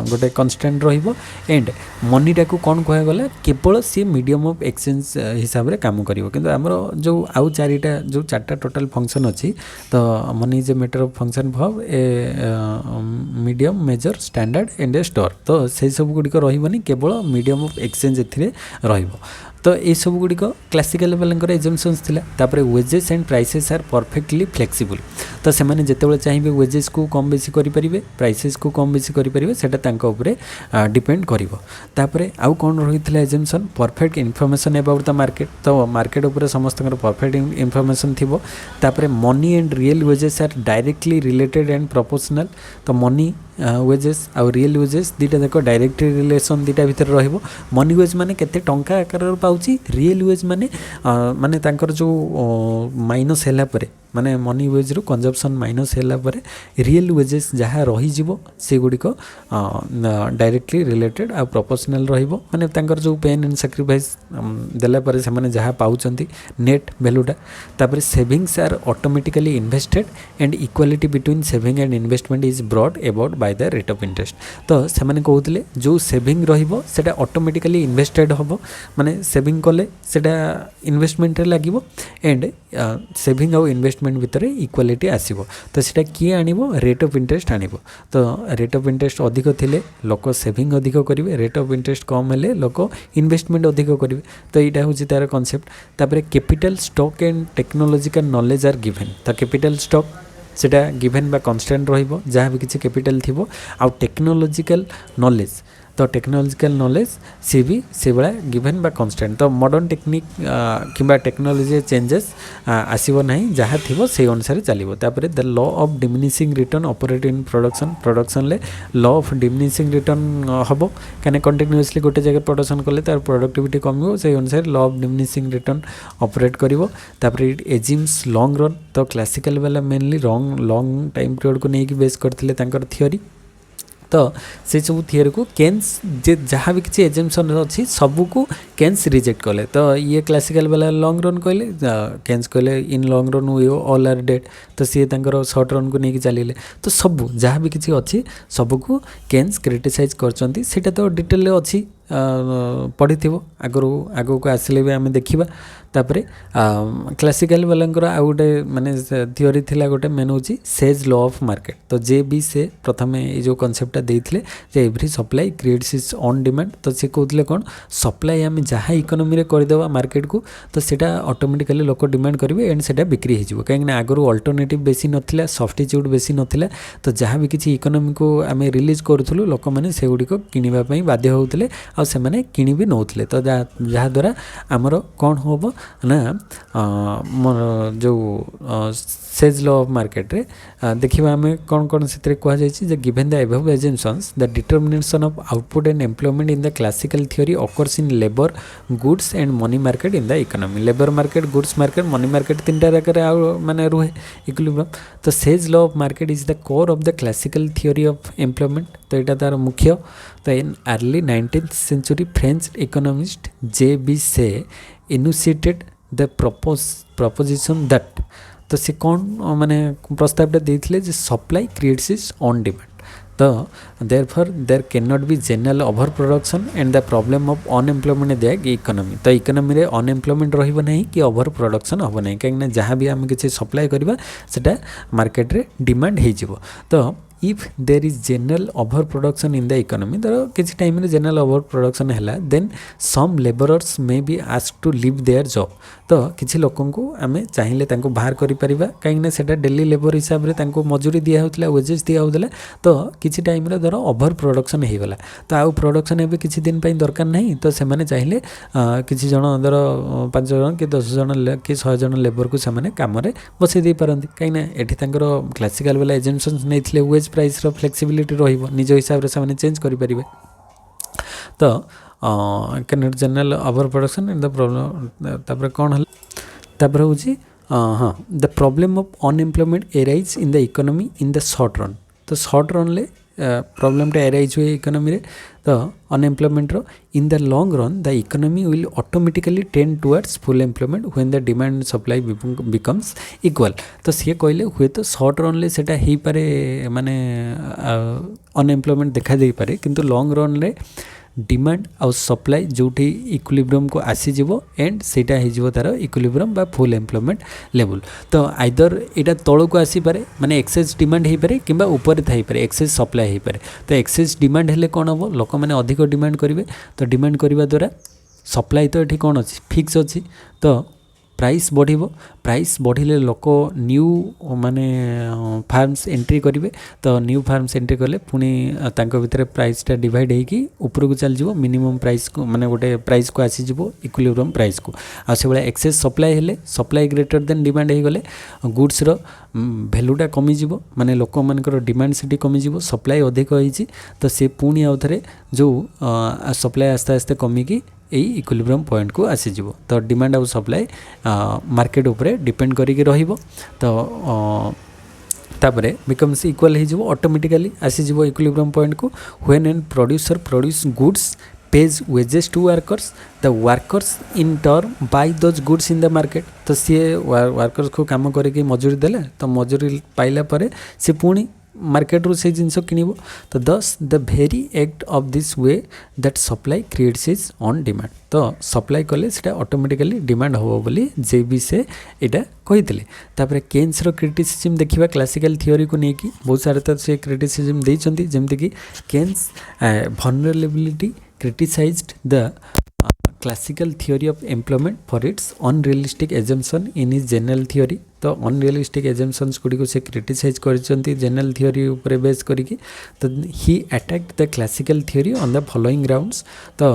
गोटे कन्स्टांट रहिबो एंड मनीटा को कौन कह गला केवल सी मीडियम ऑफ एक्सचेंज हिसाब रे काम करिवो किंतु हमरो जो आउ चारटा टोटल फंक्शन अछि तो money is a matter of function भव a medium measure standard and a store तो से सब गुडी को रहिबोनी केवल मीडियम ऑफ एक्सचेंज एथिरे रहिबो तो ये सब गुड़िक क्लासिकल वाले एग्जाम्पशन्स थिला तापर wages and prices are perfectly flexible तो से मैंने जिते चाहिए वेजेस को कम बेसी करें प्राइसेस को कम बेसी करें सेटा डिपेंड करिवो तापर आउ कौन रही है assumption perfect information about the market तो मार्केट उपर समस्त परफेक्ट इनफॉरमेशन थिबो तापर money and real wages are directly related and proportional तो मनी वेजेस आउ रियल वेजेस दीटा देख डायरेक्ट रिलेशन दीटा भितर रहिबो मनी वेज माने केते टंका आकार पाउची रियल वेज माने माने तांकर जो माइनस हैला परे माने मनी वेज रो कंजम्पशन माइनस हैला परे रियल वेजेस जहाँ रही जीवो से गुड़िक डायरेक्टली रिलेटेड आ प्रोपोर्शनल रहिबो माने तांकर जो पेन एंड सैक्रिफाइस देला परे से माने जहाँ पाउचंती नेट वैल्यूटा तापर savings are automatically invested and equality between saving and investment is brought about by the rate of interest तो से माने कहउतले जो सेविंग रहिबो सेटा ऑटोमेटिकली इन्वेस्टेड होबो माने सेविंग कले सेटा इन्वेस्टमेंट रे लागिवो एंड सेविंग आउ इन्वेस्टमेंट भितर इक्वालिटी आसीबो तो सेटा किए आनिबो रेट ऑफ इंटरेस्ट आनिबो तो रेट ऑफ इंटरेस्ट अधिक थिले लोक सेविंग अधिक करिवे रेट ऑफ इंटरेस्ट कम हेले लोक इन्वेस्टमेंट अधिक करिवे तो एटा होची तार कांसेप्ट तापर capital stock and technological knowledge are given तो कैपिटल स्टॉक सेटा गिवन बा कांस्टेंट रहिबो जहाँ भी किसी कैपिटल थिबो आ टेक्नोलॉजिकल नॉलेज तो टेक्नोलॉजिकल नॉलेज सी भी से भाया गिवन बा कांस्टेंट तो मॉडर्न टेक्निक किंबा टेक्नोलॉजी चेंजेस आसीबो नहीं जहाँ थिबो से अनुसार चलिबो तापर the law of diminishing return operate in production ले लॉ ऑफ डिमिनिशिंग रिटर्न हबो कने कंटिन्यूअसली गोटे जगह प्रोडक्शन कले तार प्रोडक्टिविटी कमिबो से अनुसार law of diminishing return operate करिवो तापर इट एजिम्स लॉन्ग रन तो क्लासिकल वाला मेनली लॉन्ग टाइम पीरियड को नहीं बेस करथिले तांकर थ्योरी तो से सब थियरी को केन्स जे जहाँ भी किसी एजेम्पशन अच्छी सबको केन्स रिजेक्ट कले तो ये क्लासिकल वाला लॉन्ग रन कहले केन्स कहले in long run we all are dead तो सी तांकर शॉर्ट रन को लेकिन चलिए तो सब जहाँ भी किसी अच्छी सबको केन्स क्रिटिसाइज करचंती सेटा तो डिटेल अच्छी पढ़ी आगो को आसिले भी आम देखा तापर क्लासिकल वालंकर आउ गोटे माने थियोरी थिला गोटे मेन होची सेज लॉ ऑफ मार्केट तो जे भी से प्रथम ये जो कॉन्सेप्टटा देइथिले जे every supply creates its own demand तो से कहते कौन सप्लाई आम जहाँ इकोनॉमी रे करदेवा मार्केट को तो सेटा ऑटोमेटिकली लोक डिमांड करेंगे एंड सेटा बिक्री हो कहीं आगु अल्टरनेटिव बेसी नथिला सब्स्टिट्यूट बेसी नथिला तो जहाँ भी किसी इकोनॉमी को आम रिलीज करूँ लोक मैंने से गुड़िक किनिबा बाध्य होते आ से माने किनि भी नौथिले तो जहाँ द्वारा आमर कौन हम ना जो सेज लॉ ऑफ मार्केट रे देखिबा आमे कौन कौन से कह जाए given the above assumptions the determination of output and employment in the classical theory occurs in labour goods and money market in the economy labour market goods market money market तीनटा जगह माने रुहे इक्विलिब्रियम तो Say's law of market is the core of the classical theory of employment तो यहाँ तार मुख्य तो in early 19th century French economist J.B. Say enunciated the proposition that तो से कौन माने प्रस्तावटा देथिले जे supply creates is own demand तो therefore there can not be general over production and the problem of unemployment दे इकोनॉमी तो इकोनॉमी रे अनएम्प्लॉयमेंट रहइबो नहीं कि ओवर प्रोडक्शन हबो नहीं काहे जहाँ भी आम किसी सप्लाई करबा सेटा मार्केट रे डिमांड हे जिवो तो if there is general over production in the economy धर किसी टाइम रे जनरल ओवर प्रोडक्शन है then some labourers may be ask to leave their job तो किसी लोक आम चाहिए बाहर करें कहीं सेटा डेली लेबर हिसाब से मजूरी दिया होता वेजेस दिया होता तो किसी टाइम रे धर ओवर प्रोडक्शन हो गला तो आउ प्रोडक्शन एवं किसी दिन दरकार नहीं तो से चाहिए किसी जन धर 5 जन कि 10 जन कि 100 जन लेबर को से कम बसई दे पारती कहीं क्लासिकल वाला एजेंशन्स नहीं वेज प्राइस रो फ्लेक्सिबिलिटी रहिबो निज हिसाब से माने चेंज करि परिबे तो can general over production and the problem तापर कोन हल तापर होची हाँ the problem of unemployment arise in the economy in the short run तो शॉर्ट रन ले प्रॉब्लम एराइज हुए इकोनॉमी रे तो अनएम्प्लॉयमेंट रो in the long run the economy will automatically tend towards full employment when the demand supply becomes equal तो सी कहले हुए तो शॉर्ट रन ले सेटा ही पारे माने अनएम्प्लॉयमेंट देखा दे पारे किंतु लॉन्ग रन ले डिमांड आउ सप्लाई जोठी इक्विलिब्रियम को आसीजिवो एंड सेटा हिजिवो तार इक्विलिब्रियम बा फुल एम्प्लॉयमेंट लेवल तो आइदर एटा तळो को आसी पारे माने एक्सेस डिमांड हे पारे किबा ऊपर थाई पारे एक्सेस सप्लाई हे पारे तो एक्सेस डिमांड हेले कोन हबो लोक माने अधिक डिमांड करिवे तो डिमांड करबा द्वारा सप्लाई तो एठी कोन अछि फिक्स अछि तो प्राइस बढ़िबो प्राइस बढ़िले लोक न्यू माने फार्म्स एंट्री करेंगे तो न्यू फार्म्स एंट्री कले पुणी तांको भितर प्राइसटा डिवाइड होगी ऊपर को चल जिवो मिनिमम प्राइस को माने गोटे प्राइस को आसी जिवो इक्विलिब्रियम प्राइस को आ से बळे एक्सेस सप्लाई हेले सप्लाई ग्रेटर देन डिमांड हे गले गुड्स रो वैल्यूटा कमी जिवो माने लोक मानकर डिमांड सिटी कमी जिवो सप्लाई अधिक होईची तो से पुणी आउ थरे जो सप्लाई आस्ते आस्ते कमी की यही इक्विलिब्रियम पॉइंट को आसीजिवो तो डिमांड आउ सप्लाई मार्केट उपरे डिपेंड करिके रहिबो तो तापरे बिकम्स इक्वल हो ऑटोमेटिकली आसीजिवो इक्विलिब्रियम पॉइंट को when and producer produce goods pays wages to workers the workers in turn buy those goods in the market तो सी वर्कर्स को काम करके मजूरी देले तो मजूरी पाइला परे से पुणी मार्केट रू से जिनस किनिबो तो दस the very act of this way that supply creates is own demand तो सप्लाई कले सेटा ऑटोमेटिकली डिमांड हो बोली जे भी से एटा कहितले तापर केन्स रो क्रिटिसिज्म देखिबा क्लासिकल थ्योरी को नेकी बहुत सारे तो से क्रिटिसिज्म देइचंती जेमति कि Keynes vulnerability criticized the classical theory of employment for its unrealistic assumption in his general theory तो अनरियलिस्टिक एजम्पशंस गुड़ी को से क्रिटिसाइज करचंती जनरल थ्योरी ऊपर बेस करिकी तो he attacked the classical theory on the following grounds तो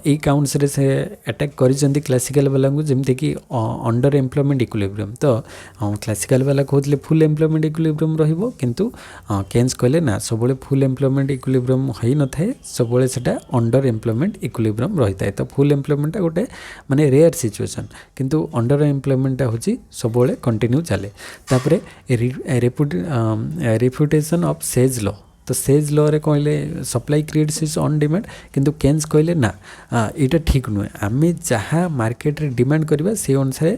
ए counts रे से अटैक करचंती क्लासिकल वाला को जेमते कि अंडर एम्प्लॉयमेंट इक्विलिब्रियम तो क्लासिकल वाला कहतले फुल एम्प्लॉयमेंट इक्विलिब्रियम रहिबो किंतु केन्स कहले ना सबले फुल एम्प्लॉयमेंट इक्विलिब्रियम होई न थाए सबले सेटा अंडर एम्प्लॉयमेंट इक्विलिब्रियम रहिताय तो फुल एम्प्लॉयमेंट गोटे माने रेयर सिचुएशन किंतु अंडर एम्प्लॉयमेंट होची सबले कंटिन्यू चले तापरे रिफ्यूटेशन ऑफ सेज लॉ तो सेज लॉ रे कहले supply creates is own demand किंतु केन्स कहले ना एटा ठीक नुहे आमे जहाँ मार्केट रे डिमांड करबा से अनुसार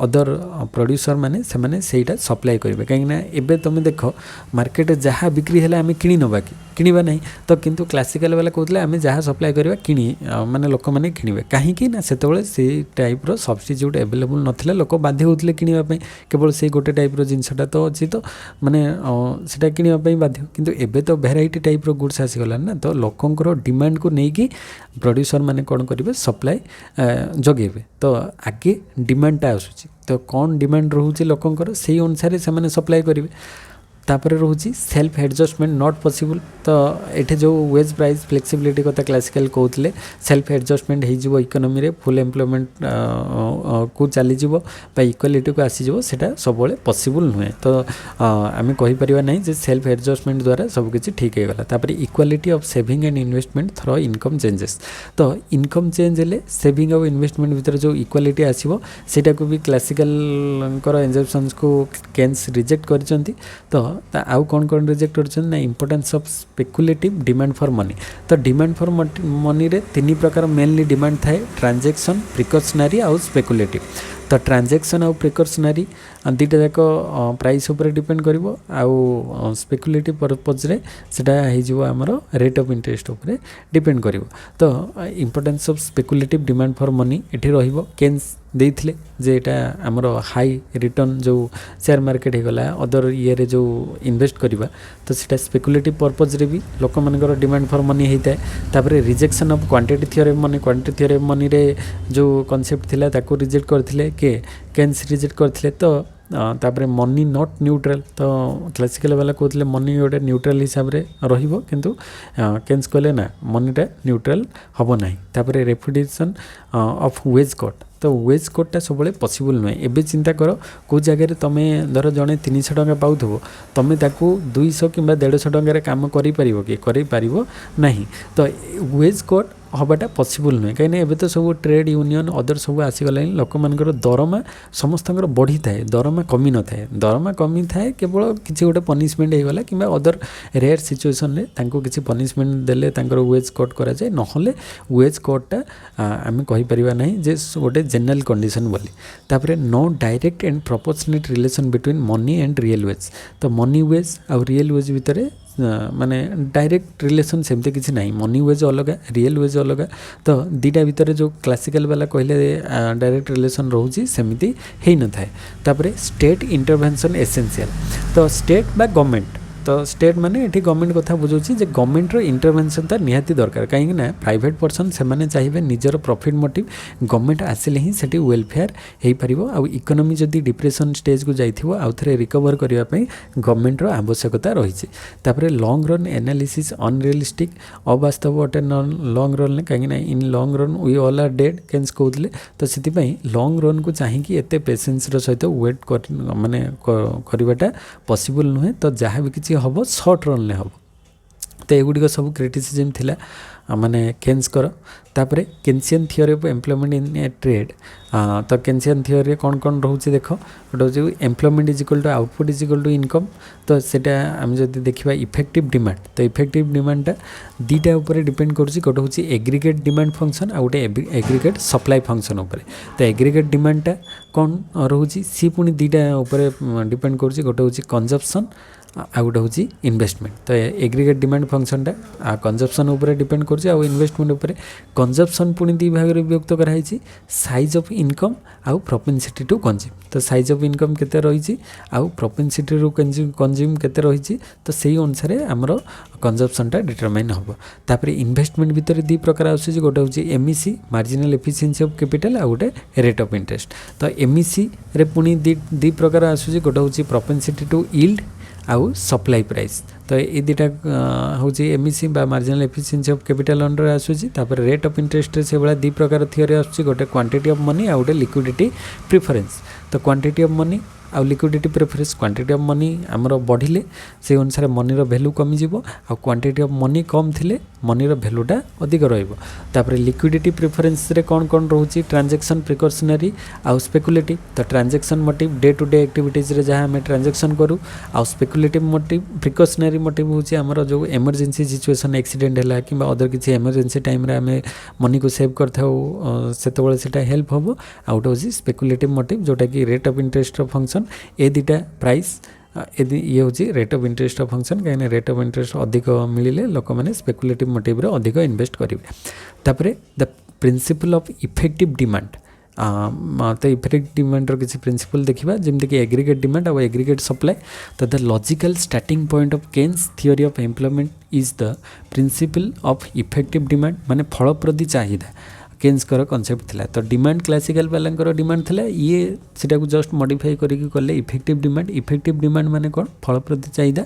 अदर प्रोड्यूसर माने से माने सेटा सप्लाई करबे काहे ना एबे तुम देखो मार्केट जहाँ बिक्री हैला आमे किनी नबा कि किनिबा नहीं तो किंतु क्लासिकल वाला कहतले आमे जहाँ सप्लाई करबा किनी माने लोक माने किनिबे काहे कि ना सेतबेले से टाइप रो सब्स्टिट्यूट अवेलेबल नथिले लोक बाध्य होतले किनिबा पई केवल से गोटे टाइप रो जिंसटा तो अछि तो माने सेटा किनिबा पई बाध्य किंतु एबे तो भेराइटी टाइप रो गुड्स आसीगला ना तो लोकंकर डिमांड को नेकी प्रोड्यूसर माने कौन करेंगे सप्लाई जगेबे तो आगे डिमांडटा आसूची तो कौन डिमांड रोचे लोकंकर से अनुसार से माने सप्लाई करेंगे तापर रोची सेल्फ एडजस्टमेंट नॉट पॉसिबल तो ये जो वेज प्राइस फ्लेक्सिबिलिटी कथा क्लासिकल कहते सेल्फ एडजस्टमेंट हो इकोनॉमी रे फुल एम्प्लॉयमेंट को चली इक्वालिटी को आसीजिवो सेटा सब पॉसिबल नुहे तो आम कहीपर ना जे सेल्फ एडजस्टमेंट द्वारा सबकि ठीक हो गला तापर equality of saving and investment through income changes तो इनकम चेंज हेले सेविंग और इन्वेस्टमेंट भितर जो इक्वालिटी आसीबो सेटा को भी क्लासिकल एग्जाम्पशंस को केन्स रिजेक्ट करचंती तो आउ कौन कौन रिजेक्ट कर ना importance of speculative demand for money. तो डिमांड फॉर मनी रे तीन प्रकार मेनली डिमांड थाए ट्रांजैक्शन प्रिकॉशनरी आउ स्पेकुलेटिव। तो ट्रांजैक्शन आउ प्रिकॉशनरी दुईटा जाक प्राइस उपर डिपेंड करिवो आउ स्पेकुलेटिव पर्पज रे सेटा हेजिवो हमर रेट ऑफ इंटरेस्ट उपर डिपेंड करिवो। तो importance of speculative demand for money एठी रहिवो केन्स देइथिले जे एटा हमर हाई रिटर्न जो शेयर मार्केट हे गला अदर ईयर रे जो इन्वेस्ट करिवा तो सेटा स्पेकुलेटिव पर्पज रे भी लोक मानकर डिमांड फॉर मनी हेइताय। तापर rejection of quantity theorem money रे जो कांसेप्ट थिला ताको रिजेक्ट करथिले के केन्स रिजेक्ट करथिले। तो तापर मनी नॉट न्यूट्रल। तो क्लासिकल वाला कहते मनी गोटे न्यूट्रल हिसाब से रहिबो किंतु केन्स कहले ना मनीटा न्यूट्रल हम ना। तापर रेपुटेशन ऑफ वेज कोड। तो वेज कोडटा सब पॉसिबल नुहे। एबे चिंता कर को जगह तुम धर जड़े 300 टଙ୍କା पाउथबो तुम ताकू 200 कि 150 टंकार काम करि परिबो कि करि परिबो नहीं। तो वेज कोड हवाटा पॉसिबल नुहे कहीं एबे तो सब ट्रेड यूनियन अदर सब आसीगला लोक मानकर दरमा समस्त बढ़ी थाए दरमा कमी न थाए। दरमा कमी थाए केवल किसी गोटे पनिशमेंट हो गला कि अदर रेयर सिचुएसन रे तांको किसी पनिशमेंट देले तांकर वेज कोड करा जाए नहले वेज कोडटा आम कहि परिबा नहीं जे गोटे जनरल कंडीशन बोली। तापर no direct and proportionate relation between money and real wage. तो मनी वेज आउ रियल वेज भितर माने डायरेक्ट रिलेशन सेमती किसी ना। मनी वेज अलग रियल वेज अलग। तो दीटा भितर जो क्लासिकल वाला कहले डायरेक्ट रिलेशन रोची सेमती है न थाए। तापर स्टेट इंटरवेंशन एसेंशियल। तो स्टेट बा गवर्नमेंट तो स्टेट माने ये गवर्नमेंट कथा बुझुची जे गवर्नमेंट रो इंटरवेंशन ता निहाती दरकार कहीं ना प्राइवेट पर्सन से माने चाहिए निजर प्रॉफिट मोटिव गवर्नमेंट आसिले ही सेठी वेलफेयर हो पारिबो। आ इकोनॉमी जदी डिप्रेशन स्टेज को जाइथिबो आउ थरे रिकवर करिया पई गवर्नमेंट रो आवश्यकता रहिछि। तापरे लॉन्ग रन एनालिसिस अनरियलिस्टिक अवास्तव अटे लॉन्ग रन ने कहीं ना in long run we all are dead Keynes कहउतले। तो सेति पई लॉन्ग रन को चाहिए कि एते पेशेंस रो सहित वेट कर माने करबाटा पॉसिबल नुहे। तो जहाँ भी किसी हम सर्ट रन ले हम। तो युड़िक सब क्रिटिसिजम थिला माने केन्स कर। तापर Keynesian theory of employment in a trade. तो केन्सियन थियोरी कौन कौन रोचे देख गोटे हूँ employment is equal to output is equal to income. तो सेटा आम जब देखा इफेक्टिव डिमांड तो इफेक्टिव डिमांडटा दुईटा उपर डिपेंड करुँच गोटे हूँ एग्रीगेट डिमांड फंक्शन आ गए एग्रीगेट सप्लाई फंक्शन उपर। तो एग्रीगेट डिमांडटा कौन रोचे सी पुणी दुईटा उपर डिपेंड करुँच गोटे हूँ कंजप्शन आ गोटे हूँ इन्वेस्टमेंट। तो एग्रीगेट डिमांड फंक्शनटा कंजप्शन उपर डिपेंड करुँच आ इन्वेस्टमेंट उपर। कंजप्शन पुणी दुई भाग में विभक्त कराई साइज ऑफ इनकम आउ प्रोपेंसिटी टू कंज्यूम। तो साइज ऑफ इनकम केते रही आउ प्रोपेंसिटी टू कंज्यूम केते रही। तो सही अनुसार आमर कंजप्शनटा डिटरमाइन हम। तापर इन्वेस्टमेंट भितर दुई प्रकार आसूँ गोटे हूँ MEC marginal efficiency of capital आ गोटे रेट ऑफ इंटरेस्ट। तो एमईसी रे पुणी दुई प्रकार आसूँ गोटे हूँ प्रोपेंसिटी टू यील्ड आउ सप्लाई प्राइस। तो ये दुटा हूँ एमईसी बा marginal efficiency of capital under आसूँ। तापर रेट ऑफ इंटरेस्ट से भाया दुई प्रकार थियोरी आसूँ गोटे क्वांटिटी ऑफ मनी आ गोटे लिक्विडिटी प्रिफरेंस। तो क्वांटिटी ऑफ मनी आउ liquidity preference quantity of money आमर बढ़िले से अनुसार मनी रो वैल्यू कमी जिवो आ क्वांटिटी ऑफ मनी कम थिले मनी रो वैल्यूटा अधिक रहिबो। तापर लिक्विडिटी प्रेफरेंस रे कौन कौन रोची ट्रांजैक्शन प्रिकॉशनरी आउ स्पेकुलेटिव। तो transaction motive day to day activities रे जहाँ हमें ट्रांजैक्शन करूँ आउ स्पेकुलेटिव मोटिव प्रिकॉशनरी मोटिव होची हमर जो इमरजेंसी सिचुएशन एक्सीडेंट हैला कि अदर किसी इमरजेंसी टाइम रे हमें मनी को सेव करथाउ सेतबेले सेटा हेल्प हबो। आउट होची स्पेकुलेटिव मोटिव जोटा कि रेट ऑफ इंटरेस्ट रो फंक्शन ए दुटा प्राइस ये हूँ रेट ऑफ इंटरेस्ट फंक्शन कहीं रेट ऑफ इंटरेस्ट अधिक मिले लोक मैंने स्पेकुलेटिव मोटिव अधिक इन्वेस्ट करेंगे। तापर the principle of effective demand. तो इफेक्टिव डिमांड किसी प्रिंसिपल देखा जमीक कि एग्रीगेट डिमांड और एग्रीगेट सप्लाई। तो the logical starting point of Keynes theory of employment is the principle of effective demand माने फलप्रदी चाहिदा केन्स कर कॉन्सेप्ट थिला। तो डिमांड क्लासिकल वाला डिमांड थिला ये सेटा को जस्ट मॉडिफाई करके कले इफेक्टिव डिमांड। इफेक्टिव डिमांड माने कौन फलप्रदी चाहिदा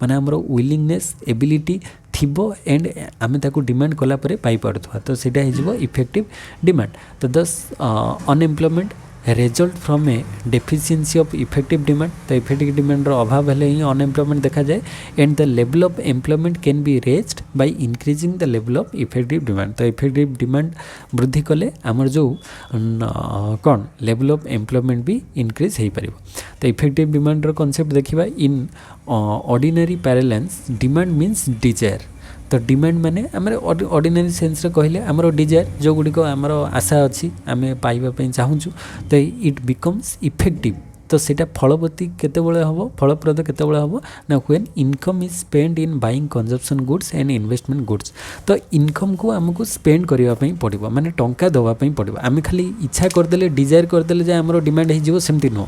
माने हमर विलिंगनेस एबिलिटी थिबो एंड आमे ताको डिमांड कला परे पाई पड़थवा। तो सेटा हिजबो इफेक्टिव डिमांड। तो thus unemployment result from a deficiency of effective demand. तो इफेक्टिव डिमांड रो अभाव हेले ही अनएम्प्लॉयमेंट देखा जाए and the level of employment can be raised by increasing the level of effective demand. तो इफेक्टिव डिमांड वृद्धि कले आमर जो कौन लेवल ऑफ एम्प्लॉयमेंट भी इंक्रीज हो पारिबो। तो इफेक्टिव डिमांड रो कॉन्सेप्ट देखिबा in ordinary parlance demand means desire तो डिमांड माने आमर ऑर्डिनरी सेंस रे कहले आमर डिजायर जो गुडी को आमर आशा अछि आमे पाइबा पई चाहूछु तो इट बिकम्स इफेक्टिव तो सेटा फलवती केतेबेले हबो फलप्रद केतेबेले हबो ना when income is spend in buying consumption goods and investment goods तो इनकम को हमको स्पेंड करबा पई पड़िबो माने टंका दवा पई पड़िबो आमे खाली इच्छा करदेले डिजायर करदेले जे हमरो डिमांड हे जिवो सेमति नो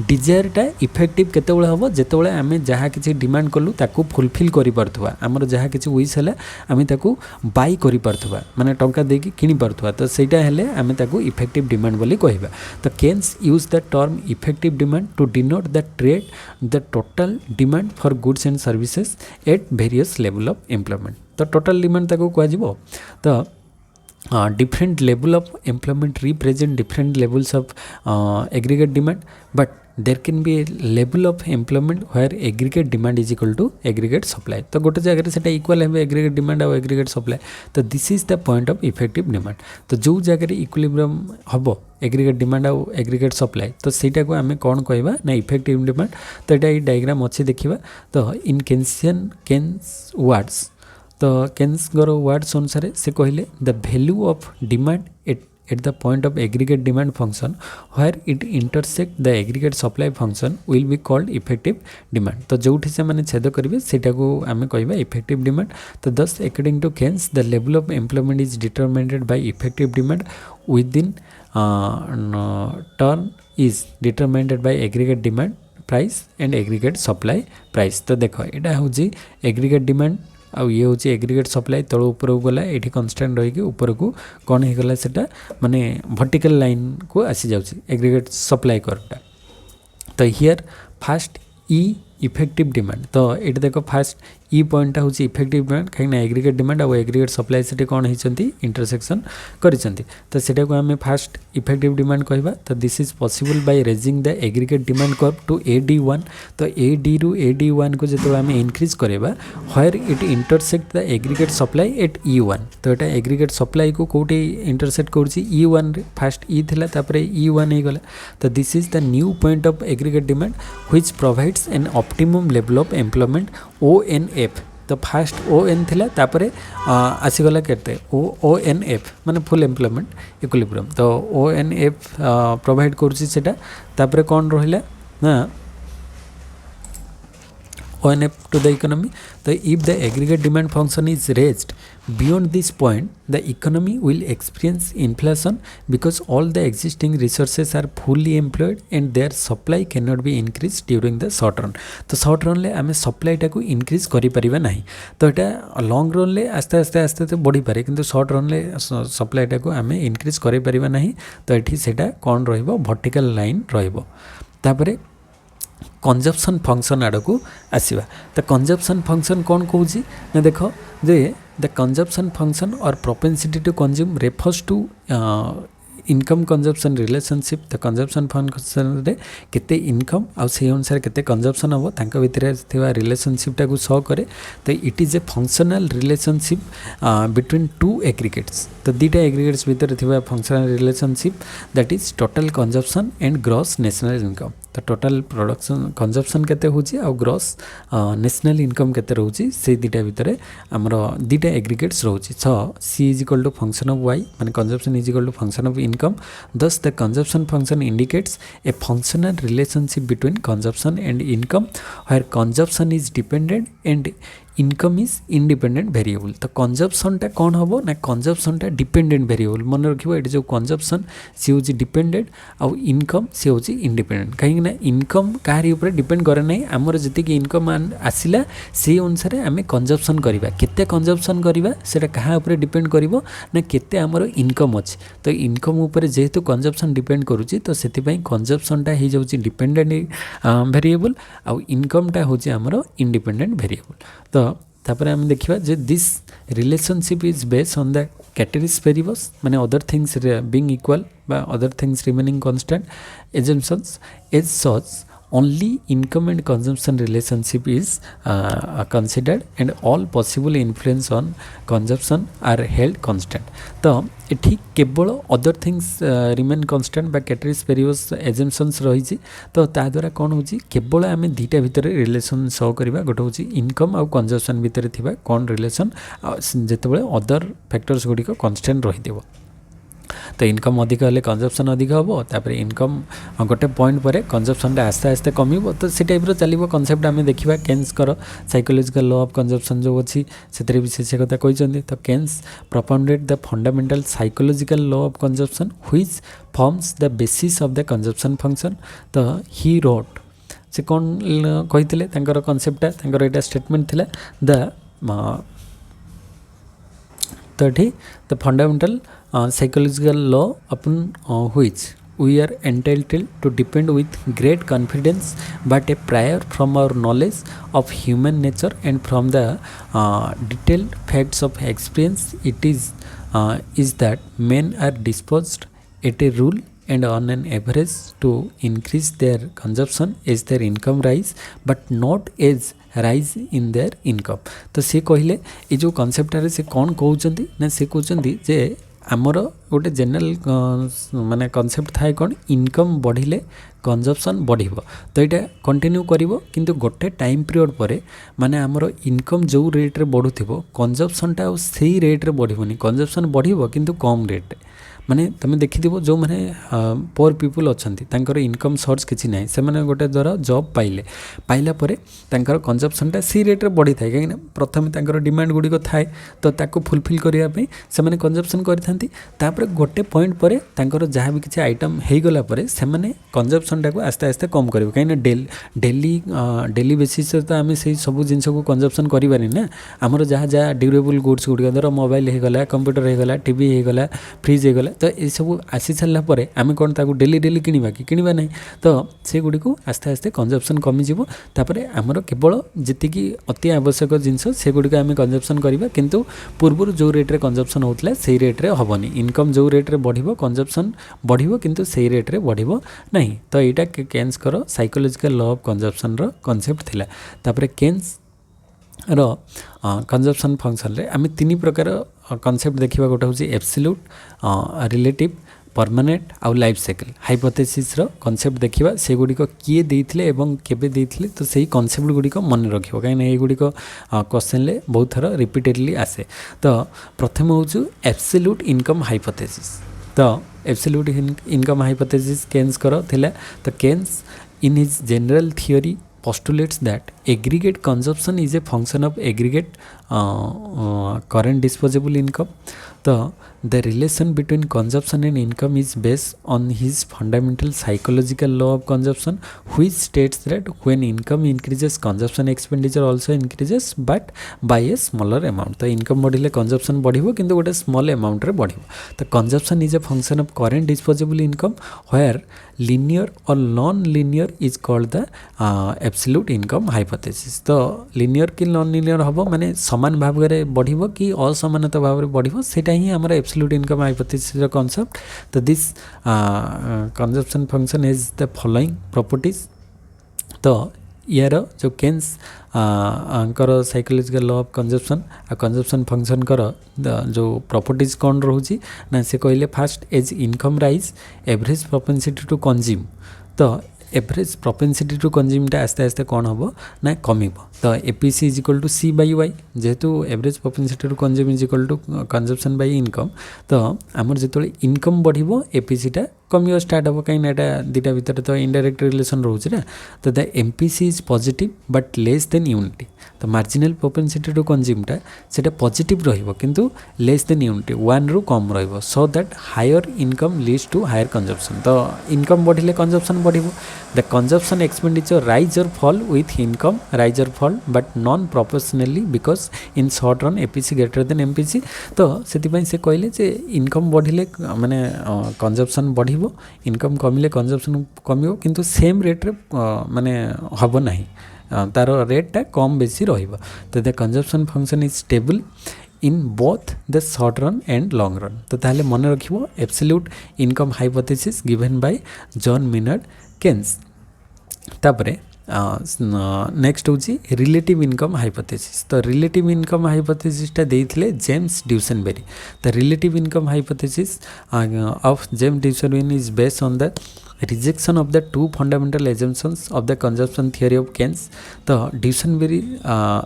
डिजायरटा इफेक्टिव केतेबेले हबो जेतेबेले आमे जहा किछि डिमांड करलु ताकू फुलफिल करि परथुवा हमरो जहा किछि विश हला आमे ताकू बाय करि परथुवा माने टंका देकी किनि परथुवा तो सेटा हेले आमे ताकू इफेक्टिव डिमांड बोली कहबा तो Keynes use the term effective demand to denote the total demand for goods and services at various level of employment तो total demand ताको कह जिवो तो different level of employment represent different levels of aggregate demand but there can be a level of employment where aggregate demand is equal to aggregate supply तो गोटे जगह सेटा equal है aggregate demand और aggregate supply तो this is the point of effective demand तो जो जगह इक्विलिब्रियम हबो aggregate demand और aggregate supply तो सेटा को आमे कोन कहबा ना effective demand तो एटा ई डायग्राम अछि देखिबा तो इन केन्स वर्ड्स तो केन्स गरो वर्ड्स अनुसार से कहले the value of demand at the point of aggregate demand function where it intersect the aggregate supply function will be called effective demand तो जोठी से माने छेद करिवे सेटा को आमे कहबा effective demand तो thus according to Keynes the level of employment is determined by effective demand within turn is determined by aggregate demand price and aggregate supply price तो देखो एटा होजी aggregate demand आउ ये होची एग्रीगेट सप्लाई तळ ऊपर गला एठी कांस्टेंट रही के ऊपर को कोन हे गला सेटा माने वर्टिकल लाइन को आसी जाउची एग्रीगेट सप्लाई करटा तो here fast E effective demand तो एटी देखो फास्ट ई पॉइंट होची इफेक्टिव डिमांड कहीं ना एग्रीगेट डिमांड और एग्रीगेट सप्लाई से कौन होती इंटरसेक्शन करिसेंती तो सेटा को हमें फास्ट इफेक्टिव डिमांड कहबा तो this is possible by raising the aggregate demand curve to AD1 तो AD रु AD1 को जतो हमें इंक्रीज करेबा where it intersect the aggregate supply at E1 तो एटा एग्रीगेट सप्लाई को कोठी इंटरसेक्ट करछि E1 रे फास्ट ई थिला तापरे E1 हे गला तो this is the new point of aggregate demand which provides an optimum level of employment ONF तो फास्ट ON थिला तापरे आसीगला केते ONF माने फुल एम्प्लॉयमेंट इक्विलिब्रियम तो ONF प्रोवाइड करछि सेटा तापरे कोन रहिला ना ONF to the economy so if the aggregate demand function is raised beyond this point the economy will experience inflation because all the existing resources are fully employed and their supply cannot be increased during the short run तो short run ले आमे supply टा को increase करि परिबा नाही तो एटा long run ले आस्ते आस्ते तो बढ़ी पारे किंतु short run ले supply टा को आमे increase करि परिबा नाही तो एठी सेटा कोन रहइबो vertical line रहइबो तापरे कंजप्शन फंक्शन आड़ को आसवा तो कंजप्शन फंक्शन कौन कौच ना देख जे द कंजप्शन फंक्शन और propensity to consume refers to income consumption relationship the consumption function रे केते इनकम आउ से अनुसार केते कंजप्शन हो तांका भितर थिबा रिलेशनशिप टा को शो करे तो it is a functional relationship between to aggregates तो दीटा एग्रीगेट्स भितर थिबा functional relationship that is total consumption and gross national income तो टोटल प्रोडक्शन कंजप्शन केते होची आ ग्रॉस नेशनल इनकम केते रहउची से दीटा भितर हमरो दीटा एग्रीगेट्स रहउची so C is equal to function of y माने consumption is equal to function of income thus the consumption function indicates a functional relationship between consumption and income where consumption is dependent and income is independent variable तो consumption टा कौन हम ना consumption टा dependent variable मन रखिबो eighty जो consumption सी होची dependent आउ इनकम सी होची इंडिपेंडेंट कहीं ना इनकम काहारी ऊपर डिपेंड करे नै हमर जति कि इनकम आसिला से अनुसार आमे कंजप्शन करिबा केते कंजप्शन करिबा सेटा कहा ऊपर डिपेंड करिवो ना केते हमर इनकम अछि तो इनकम ऊपर जेहेतु कंजप्शन डिपेंड करूची तो सेति पई कंजप्शन टा हे जाउची डिपेंडेंट वेरिएबल आउ इनकम टा होची हमर इंडिपेंडेंट वेरिएबल तो तापर हम देखिबा जे this relationship is based on the categories variables माने अदर थिंग्स बीइंग इक्वल बा other things remaining constant assumptions as such only income and consumption relationship is considered and all possible influence on consumption are held constant तो एठी केवल other things remain constant बा कैटरिस पेरियोस assumptions रही तो ता द्वारा कौन हो केवल आम दुईटा भितर रिलेसन शो करवा गोटे हूँ इनकम आउ कंजम्पशन भितर थिबा कौन रिलेसन जितेबाला अदर फैक्टर्स गुड़िक कन्स्टांट रही तो इनकम अधिक हेल्ले कंजम्पशन अधिक हम तापर इनकम गोटे पॉइंट पर कंजम्पशन आस्ते आस्ते कम तो से टाइप चलो कनसेप्ट आम देखा Keynes psychological law of consumption जो अच्छी से भी से कथा कहते तो Keynes propounded the fundamental psychological law of consumption which forms the basis of the consumption function तो ही रोट से कौन कहते कनसेप्टा यहाँ स्टेटमेंट थिला द तो ये the fundamental psychological law upon which we are entitled to depend with great confidence but a prior from our knowledge of human nature and from the detailed facts of experience is that men are disposed at a rule and on an average to increase their consumption as their income rise but not as rise in their income तो से कहले ये जो concept से कौन कहते ना से कहते जे आमर गोटे जनरल माने कॉन्सेप्ट थाए कौन इनकम बढ़िले कंजम्पशन बढ़िबो तो ये कंटिन्यू करिवो किंतु गोटे टाइम पीरियड पर माने आमर इनकम जो रेट रे बढ़ुथिबो कंजम्पशनटा सेही रेट रे बढ़िबोनी कंजम्पशन बढ़िबो किंतु कम रेट माने तुम देखिथिबो जो माने पोर पीपुल अछंती तांकर इनकम सोर्स किछि नै से माने गोटे द्वारा जॉब पाइला परे तांकर कंजम्पशनटा सी रेट रे बढ़ी थाए काहे प्रथम तांकर डिमांड गुडी को थाए तो ताको फुलफिल करिया पे से माने कंजम्पशन करिथांती तापर गोटे पॉइंट परे तांकर जहाँ भी किछि आइटम हे गला परे से माने कंजम्पशनटा को आस्ते आस्ते कम करिवो काहे डेली बेसिस तो आमे सेही सब जिंस को कंजम्पशन करिबानी ना हमर जहाँ जहाँ ड्यूरेबल गुड्स गुडी धर मोबाइल हे गला कंप्यूटर हे गला टीवी हे गला फ्रिज हे गला तो ये सब आसी सारा पर आम कौन ताकू डेली डेली किणवा कि किणवा नहीं तो से गुड़ी को आस्ते आस्ते कंजम्पशन कमिज तापर आमर केवल जी अति आवश्यक जिनस से गुड़ी आम कंजम्पशन करवा किंतु पूर्व जो रेट्रे कंजम्पशन होता से रेट्रे हेनी इनकम जो रेट्रे बढ़ो कंजम्पशन बढ़ो किंतु से रेट्रे बढ़ो ना तो यहाँ Keynes psychological law of consumption concept थिला तापर केन्स रो कंजम्पशन फंक्शन रे आम तीन प्रकार कॉन्सेप्ट देखा गोटे हूँ एब्सोल्यूट रिलेटिव परमानेंट आउ लाइफ साइकिल हाइपोथेसिस रो कॉन्सेप्ट देखा से गुड़िक किए देइथिले एवं केबे देइथिले तो सही कॉन्सेप्ट गुड़िक मन रखियो कहीं ये गुड़िक क्वेश्चन ले बहुत थर रिपीटेडली आसे तो प्रथम हूँ एब्सोल्यूट इनकम हाइपोथेसिस तो एब्सोल्यूट इनकम हाइपोथेसिस केन्स थिला तो Keynes in his general theory postulates that aggregate consumption is a function of aggregate current disposable income. The relation between consumption and income is based on his fundamental psychological law of consumption, which states that when income increases, consumption expenditure also increases, but by a smaller amount. तो income बढ़िले consumption बढ़िबो किंतु गोटे small amount रे बढ़िबो. तो consumption is a function of current disposable income, where linear or non-linear is called the absolute income hypothesis. तो linear कि non-linear हबो माने समान भाव रे बढ़िबो कि असमानता भाव रे बढ़िबो सेटा ही हमर एब्सोल्यूट इनकम हाइपोथेसिस रो कांसेप्ट. तो this consumption function is the following properties. तो यार जो केन्स आंकर साइकोलॉजिकल लॉ ऑफ कंजम्पशन आ कंजम्पशन फंक्शन कर जो प्रॉपर्टीज कौन रोची ना से कहले first as income rise average propensity to consume. तो एवरेज प्रोपेंसिटी टू कंज्यूमटा आस्ते आस्ते कौन हम ना कम. तो APC is equal to C by Y जेहेतु average propensity to consume is equal to consumption by income. तो आमर जो इनकम बढ़ो एपीसीटा कम स्टार्ट हम कहीं दुटा भितर तो इनडायरेक्ट रिलेसन रोचे ना. तो the MPC is positive but less than unity. तो मार्जिनल प्रोपेंसिटी टू कंज्यूमटा सेटा पॉजिटिव रहिबो किंतु लेस देन यूनिटी 1 रु कम रहिबो. So that higher income leads to higher consumption. तो इनकम बढ़िले कंजम्पशन बढ़िबो. The consumption expenditure rise or fall with income rise or fall but non proportionally because in short run APC greater than MPC. तो से से कहले जे income बढ़िले माने कंजम्पशन बढ़िबो इनकम कमिले कंजम्पशन कमिबो किंतु सेम रेट रे माने हबो नाही तार रेटा कम बेसी रहिबो. तो the consumption function is stable in both the short run and long run. तो ताहले मन रखिबो absolute income hypothesis given by John Maynard Keynes. तापरे नेक्स्ट हूँ रिलेटिव इनकम हाइपोथेसिस। तो रिलेटिव इनकम हाइपोथेसिसटा देइथिले James Duesenberry. The relative income hypothesis of James Duesenberry is based on the rejection of the two fundamental assumptions of the consumption theory of Keynes. तो Duesenberry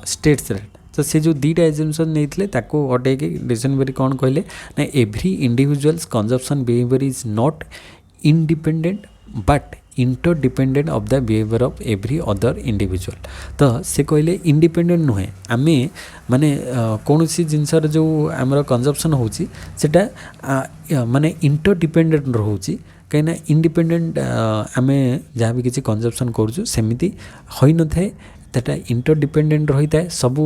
states that तो से जो दुईटा assumption नहीं ताको हटेकी ड्यूसेनबेरी कौन कहले ना every individuals consumption behaviour is not independent but interdependent of the behaviour of every other individual. तो से कहले इंडिपेंडेंट नुहे आमे माने कौन सी जिनसर जो आमर कंजप्शन होची सेटा माने इंटरडिपेंडेंट रोची कहीं इंडिपेंडेंट आमे जहाँ भी किसी कंजप्शन करूँ सेमिति होई न थाए दैटा इंटरडिपेंडेंट रही है सबू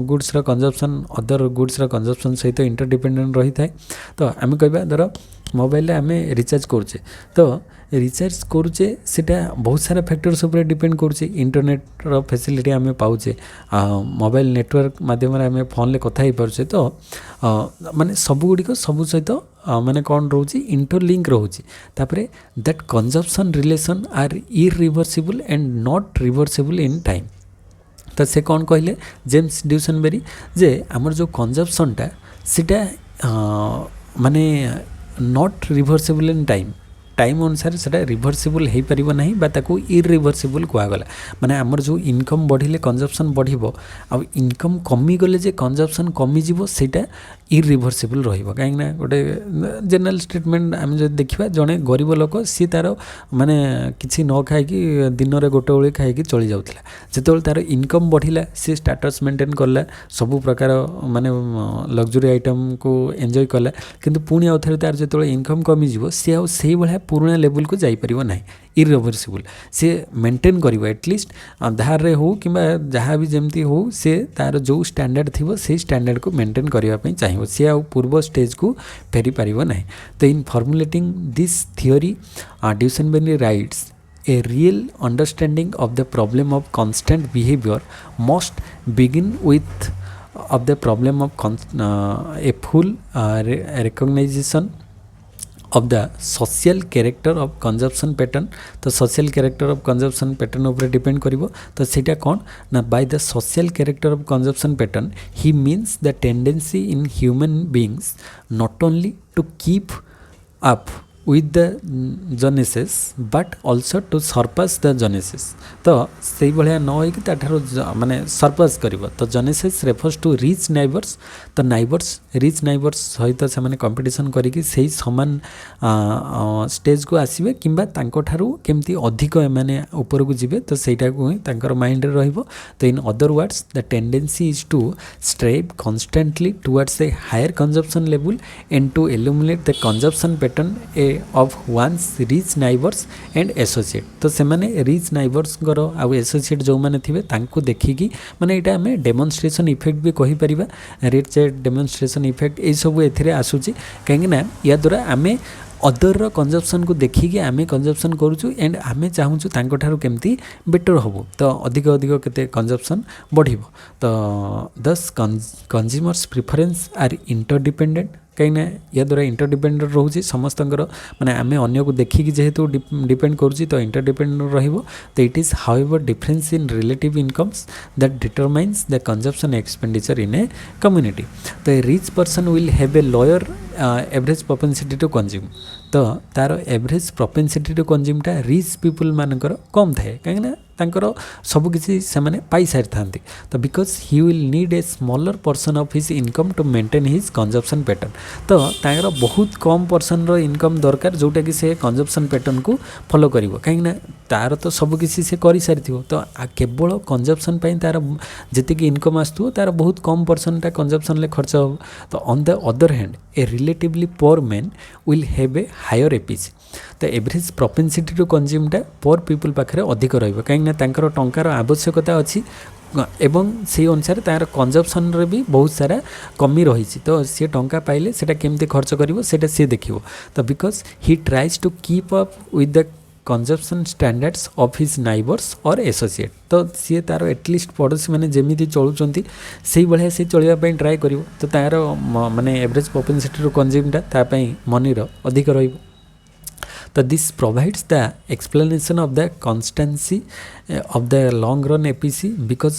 goods consumption other goods consumption सहित इंटरडिपेंडेंट रही है। तो आम कह धर मोबाइल आम रिचार्ज करुचे तो रिचार्ज करुचे सीटा बहुत सारा फैक्टर्स उपर डिपेंड करुचे इंटरनेट फैसिलिटी आम पाचे मोबाइल नेटवर्क माध्यम आम फोन ले कथा पारे। तो माने सबुगुड़िक सबू सहित माने कौन रोचे इंटरलिंक रोचे तापरे that consumption relation are irreversible and not reversible in time. तो से कौन कहले जेम्स ड्यूसेनबेरी जे आमर जो कंजप्शनटा सीटा माने not reversible in time time अनुसार से रिवर्सिबल हो पार ना ताको इरिवर्सिबल कहगला माने आमर जो इनकम बढ़िले कंजप्शन बढ़िबो आ इनकम कमी गले जे कंजप्शन कमी जीवो सेटा इरिवर्सिबल रहिबो कहीं गोटे जनरल स्टेटमेंट आम जो देखा जड़े गरीब लोक सी तार माने किसी न खाई दिन में गोटे बेले खाई चली जाऊला जो तार इनकम बढ़िला सी स्टाटस मेंटेन कला सबू प्रकार माने लग्जरी आइटम को एंजॉय कला किंतु पुणी आउ थे तार जो इनकम कमी जीवो सी आउ से भाया पुराना लेवल को जापर ना इरिवर्सिबल सी मेंटेन कर एटलिस्ट धार रे हो कि जहाँ भी जमती हो सी तार जो स्टैंडर्ड थी से स्टैंडर्ड को मेंटेन करने चाहिए सी आउ पूर्व स्टेज को फेरी पार ना। तो in formulating this theory Duesenberry writes a real understanding of the problem of constant behaviour must begin with of the problem of a full recognisation of the social character of consumption pattern। तो social character of consumption pattern ऊपर depend करिवो। तो सेटा कौन ना by the social character of consumption pattern he means the tendency in human beings not only to keep up with the genesis but also to surpass the genesis। तो से भाया न होइक ताठारो माने सरपास करिवो। तो genesis refers to rich neighbours. तो neighbours rich neighbours सहित से माने कंपटीशन करिकि सेही समान स्टेज को आसीबे किंबा तांको ठारू केमती अधिक माने ऊपर को जिवे। तो सेटा को ही तांकर माइंड रे रहिबो। तो in other words the tendency is to strive constantly towards a higher consumption level and to eliminate the consumption pattern a of one's rich neighbours and associate. तो से माने रिच नाइबर्स आउ एसोसिएट जो मैंने थे तांको देखिकी माने एटा आम डेमोन्स्ट्रेशन इफेक्ट भी कहि परिबा रिच डेमोन्स्ट्रेशन इफेक्ट ये सब एथिरे आसुची कहीं या द्वारा आम अदर कंजप्शन को देखिकी आम कंजप्शन करूँ एंड आम चाहूँ तांको केमती बेटर हबो। तो अधिक अधिक केते कंजप्शन बढ़िबो। तो दस कंज्यूमर्स प्रिफरेंस आर इंटरडिपेंडेंट कहीं या द्वारा इंटरडिपेंडेंट रोचे समस्त माने आम अन्य को देखिकी जेहेतु डिपेंड करुँची तो इंटरडिपेंडेंट रहिबो। तो it is however difference in relative incomes that determines the consumption expenditure in a community. तो a rich person will have a lower average propensity to consume. तो तार एवरेज प्रोपेंसिटी टू कंज्यूमटा rich people मानकर कम थाए कहीं तांकर सबकिछि से माने पाई सारी थांती। तो because he will need a smaller person of his income to maintain his consumption pattern. तो तांकर बहुत कम पर्सन रो इनकम दरकार जोटा कि से कंजप्शन पैटर्न को फॉलो करिवो कहीं तार तो सबकिछि से करि सारिथिवो। तो केवल कंजप्शन पाई तार जतिक इनकम आसथुवो तार बहुत कम पर्सनटा कंजप्शन ले खर्च हो। तो on the other hand a relatively poor man will have a higher APC. तो एवरेज प्रोपेंसिटी टू कंज्यूमटा पोर पीपल पाखे अधिक रहिबो कहीं तांकर टंकार आवश्यकता अच्छी एवं से अनुसार तार कंजप्शन रे भी बहुत सारा कमी रही। तो सी टंका पाइले सेटा केमती खर्च करिवो सेटा सी देखिवो। तो because he tries to keep up with the consumption standards of his neighbours और एसोसिएट। तो सी तार एटलिस्ट पड़ोशी मैंने जमी चलुँच से भाया सी चलवाई ट्राए कर। तो तार माने एवरेज प्रोपेंसिटी कंज्यूमटा तापाई मनीर अधिक रहिबो। तो this provides the explanation of the constituency of the long run APC because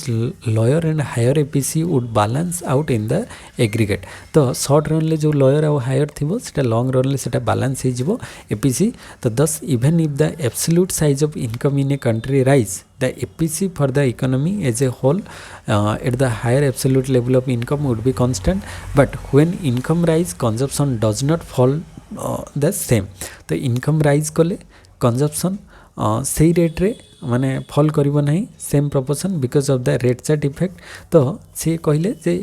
lower and higher APC would balance out in the aggregate. तो short run ले जो lower और higher थी सेटा long run ले सेटा balance हो जिवो APC. तो thus even if the absolute size of income in a country rise, the APC for the economy as a whole at the higher absolute level of income would be constant. But when income rise, consumption does not fall the same. तो income rise कले consumption सेही rate रे माने fall करिवो नहीं same proportion because of the rate chart effect. तो से कहले जे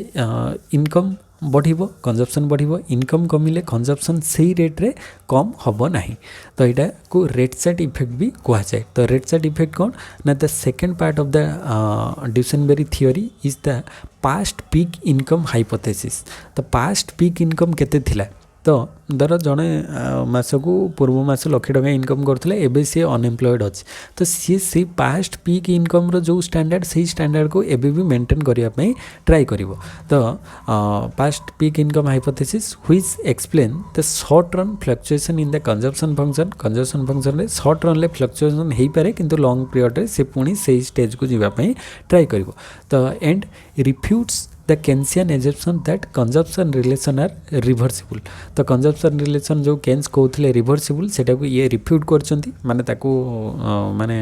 इनकम बढ़िबो कंजप्शन बढ़िबो इनकम कमिले कंजप्शन सेही रेट रे कम हबो नहीं. तो एटा को रेट चार्ट इफेक्ट भी कहा जाए. तो रेट चार्ट इफेक्ट कौन ना the second part of the Duesenberry theory is the past peak income hypothesis. तो पास्ट पीक इनकम केते थिला तो धर जड़े मसकू पूर्व मस लक्ष टका इनकम करते एवं सी अनएम्प्लॉयड अच्छे तो सी से पास्ट पीक इनकम रो जो स्टैंडर्ड से स्टैंडर्ड को एबे भी मेंटेन करने ट्राई करिवो. तो past peak income hypothesis which explain the short run fluctuation in the consumption function रे शॉर्ट रन ले फ्लक्चुएशन हो पारे किंतु लॉन्ग पीरियड रे से पुणी से स्टेज को जीवाई ट्राई करिवो. तो and refutes the Keynesian assumption that consumption relation are reversible. तो कंजप्शन रिलेशन जो केन्स कहते रिभर्सिबल सेटा को ये रिफ्यूट करचंती माने ताको माने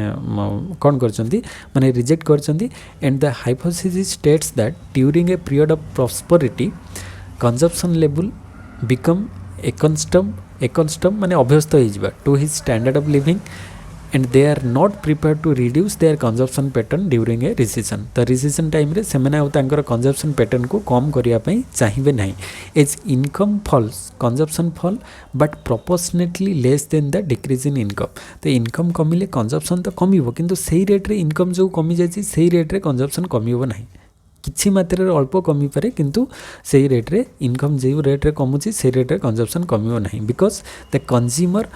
कौन करचंती माने रिजेक्ट करचंती. And the hypothesis states that during a period of prosperity consumption level become accustomed माने अभ्यस्त हो जिबा to his standard of living and they are not prepared to reduce their consumption pattern during a recession. तो recession time रे सेमाने आउ तांकर consumption pattern को कम करिया पई चाहिबे नाही. as income falls consumption fall but proportionately less than the decrease in income. तो income कमिले consumption तो कमिवो किंतु सेही रेट रे income जो कमी जायछि सेही रेट रे consumption कमिवो नाही. किछि मात्रा रे अल्प कमी पारे किंतु सेही रेट रे इनकम जो रेट रे कमुछि से रेट रे कंजप्शन कमिवो नाही because the consumer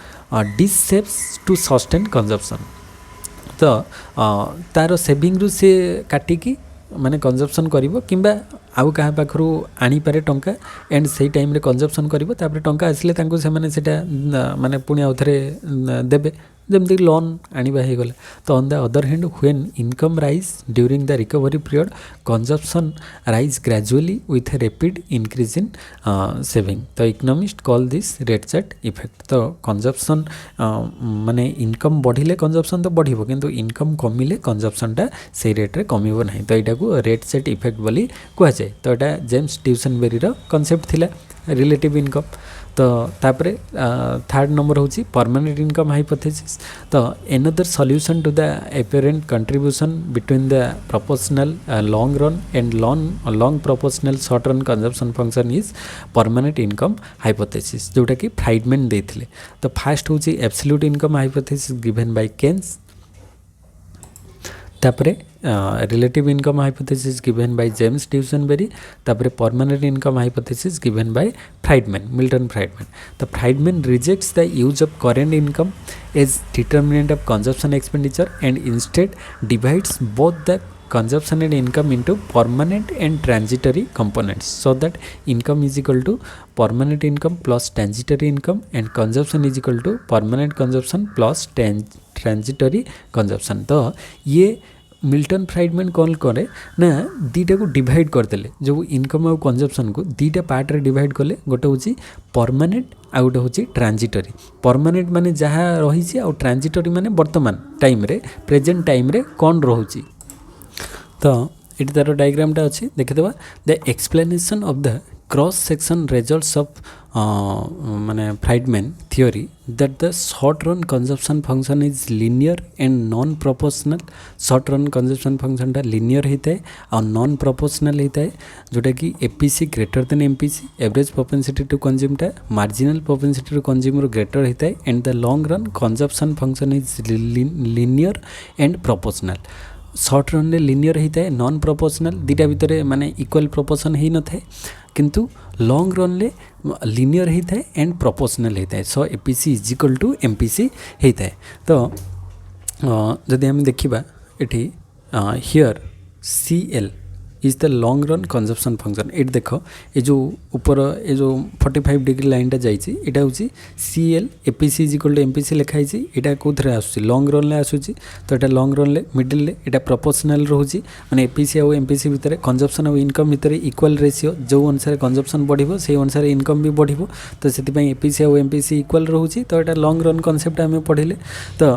dissaves to sustain consumption. तो तार सेविंग रु से काटिकी माने कंजप्शन करिवो किंबा आउ कहा पाखरु आनी पारे टंका एंड सेही टाइम रे कंजप्शन करिवो तापर टंका आसले तांको से माने सेटा माने पुणी आउ थरे देबे जमती लोन आनिबा हे गले. तो on the other hand when income rise during the recovery period consumption rise gradually with a rapid increase in saving. तो economist call this ratchet effect. तो कंजप्शन माने इनकम बढ़िले कंजप्शन तो बढ़िबो किंतु इनकम कमिले कंजप्शनटा से रेट रे कमिबो नाही. तो एटा को रेट चार्ट इफेक्ट बोली कहा जाए. तो एटा जेम्स ड्यूसेनबेरी रो कांसेप्ट थिला रिलेटिव इनकम. तो तापरे थर्ड नंबर होची परमानेंट इनकम हाइपोथेसिस. तो another solution to the apparent contribution between the proportional long run and long proportional short run consumption function is permanent income hypothesis जोटा कि Friedman देथिले. तो first होची absolute income hypothesis given by Keynes. तापरे relative income hypothesis given by James Duesenberry. तापरे permanent income hypothesis given by Friedman Milton Friedman. तो Friedman rejects the use of current income as determinant of consumption expenditure and instead divides both the consumption and income into permanent and transitory components so that income is equal to permanent income plus transitory income and consumption is equal to permanent consumption plus transitory consumption. तो ये Milton Friedman कौन करे ना दीटा को divide करदेले जो income और consumption को दीटा part रे डिवाइड कले गोटे होची परमानेंट आ गोटे होची ट्रांजिटरी. परमानेंट माने जहाँ रही और ट्रांजिटरी माने वर्तमान टाइम रे प्रेजेंट टाइम रे कौन रोची. तो ये तार डायग्रामटा अच्छी देखिदेवा. The explanation of the cross section results of माने Friedman theory that the short run consumption function is linear and non proportional. Short run consumption फंक्शनटा लिनियर होता है और नॉन प्रोपोर्शनल होता है जोटा कि APC greater than MPC average propensity to कंज्यूमटा marginal propensity to consumer greater होता है. And the long run consumption function is linear and proportional. Short run linear होता है नॉन प्रोपोर्शनल दीटा भितर माने इक्वल प्रोपोर्शन हो न थाए किंतु लॉन्ग रन ले लिनियर होता है एंड प्रोपोर्शनल होता है. So APC is equal to MPC होता है. तो जदि हम देखिबा एठी here CL is the long run consumption function. ये देख ये जो ऊपर ये जो 45 डिग्री लाइनटा जाइए यहाँ हूँ CL APC is equal to MPC लिखाई यहाँ कौन आसूँ लॉन्ग रन आसूँ तो यहाँ लॉन्ग रन मिडिल यहाँ प्रोपोर्शनल रोचे मैंने APC और MPC भितर कंजप्शन और इनकम भितर इक्वल रेशियो जो अनुसार कंजप्शन बढ़ो से अनुसार इनकम भी बढ़ो तो से APC और MPC इक्वल रोचे तो यहाँ लॉन्ग रन कॉन्सेप्ट आम पढ़ले तो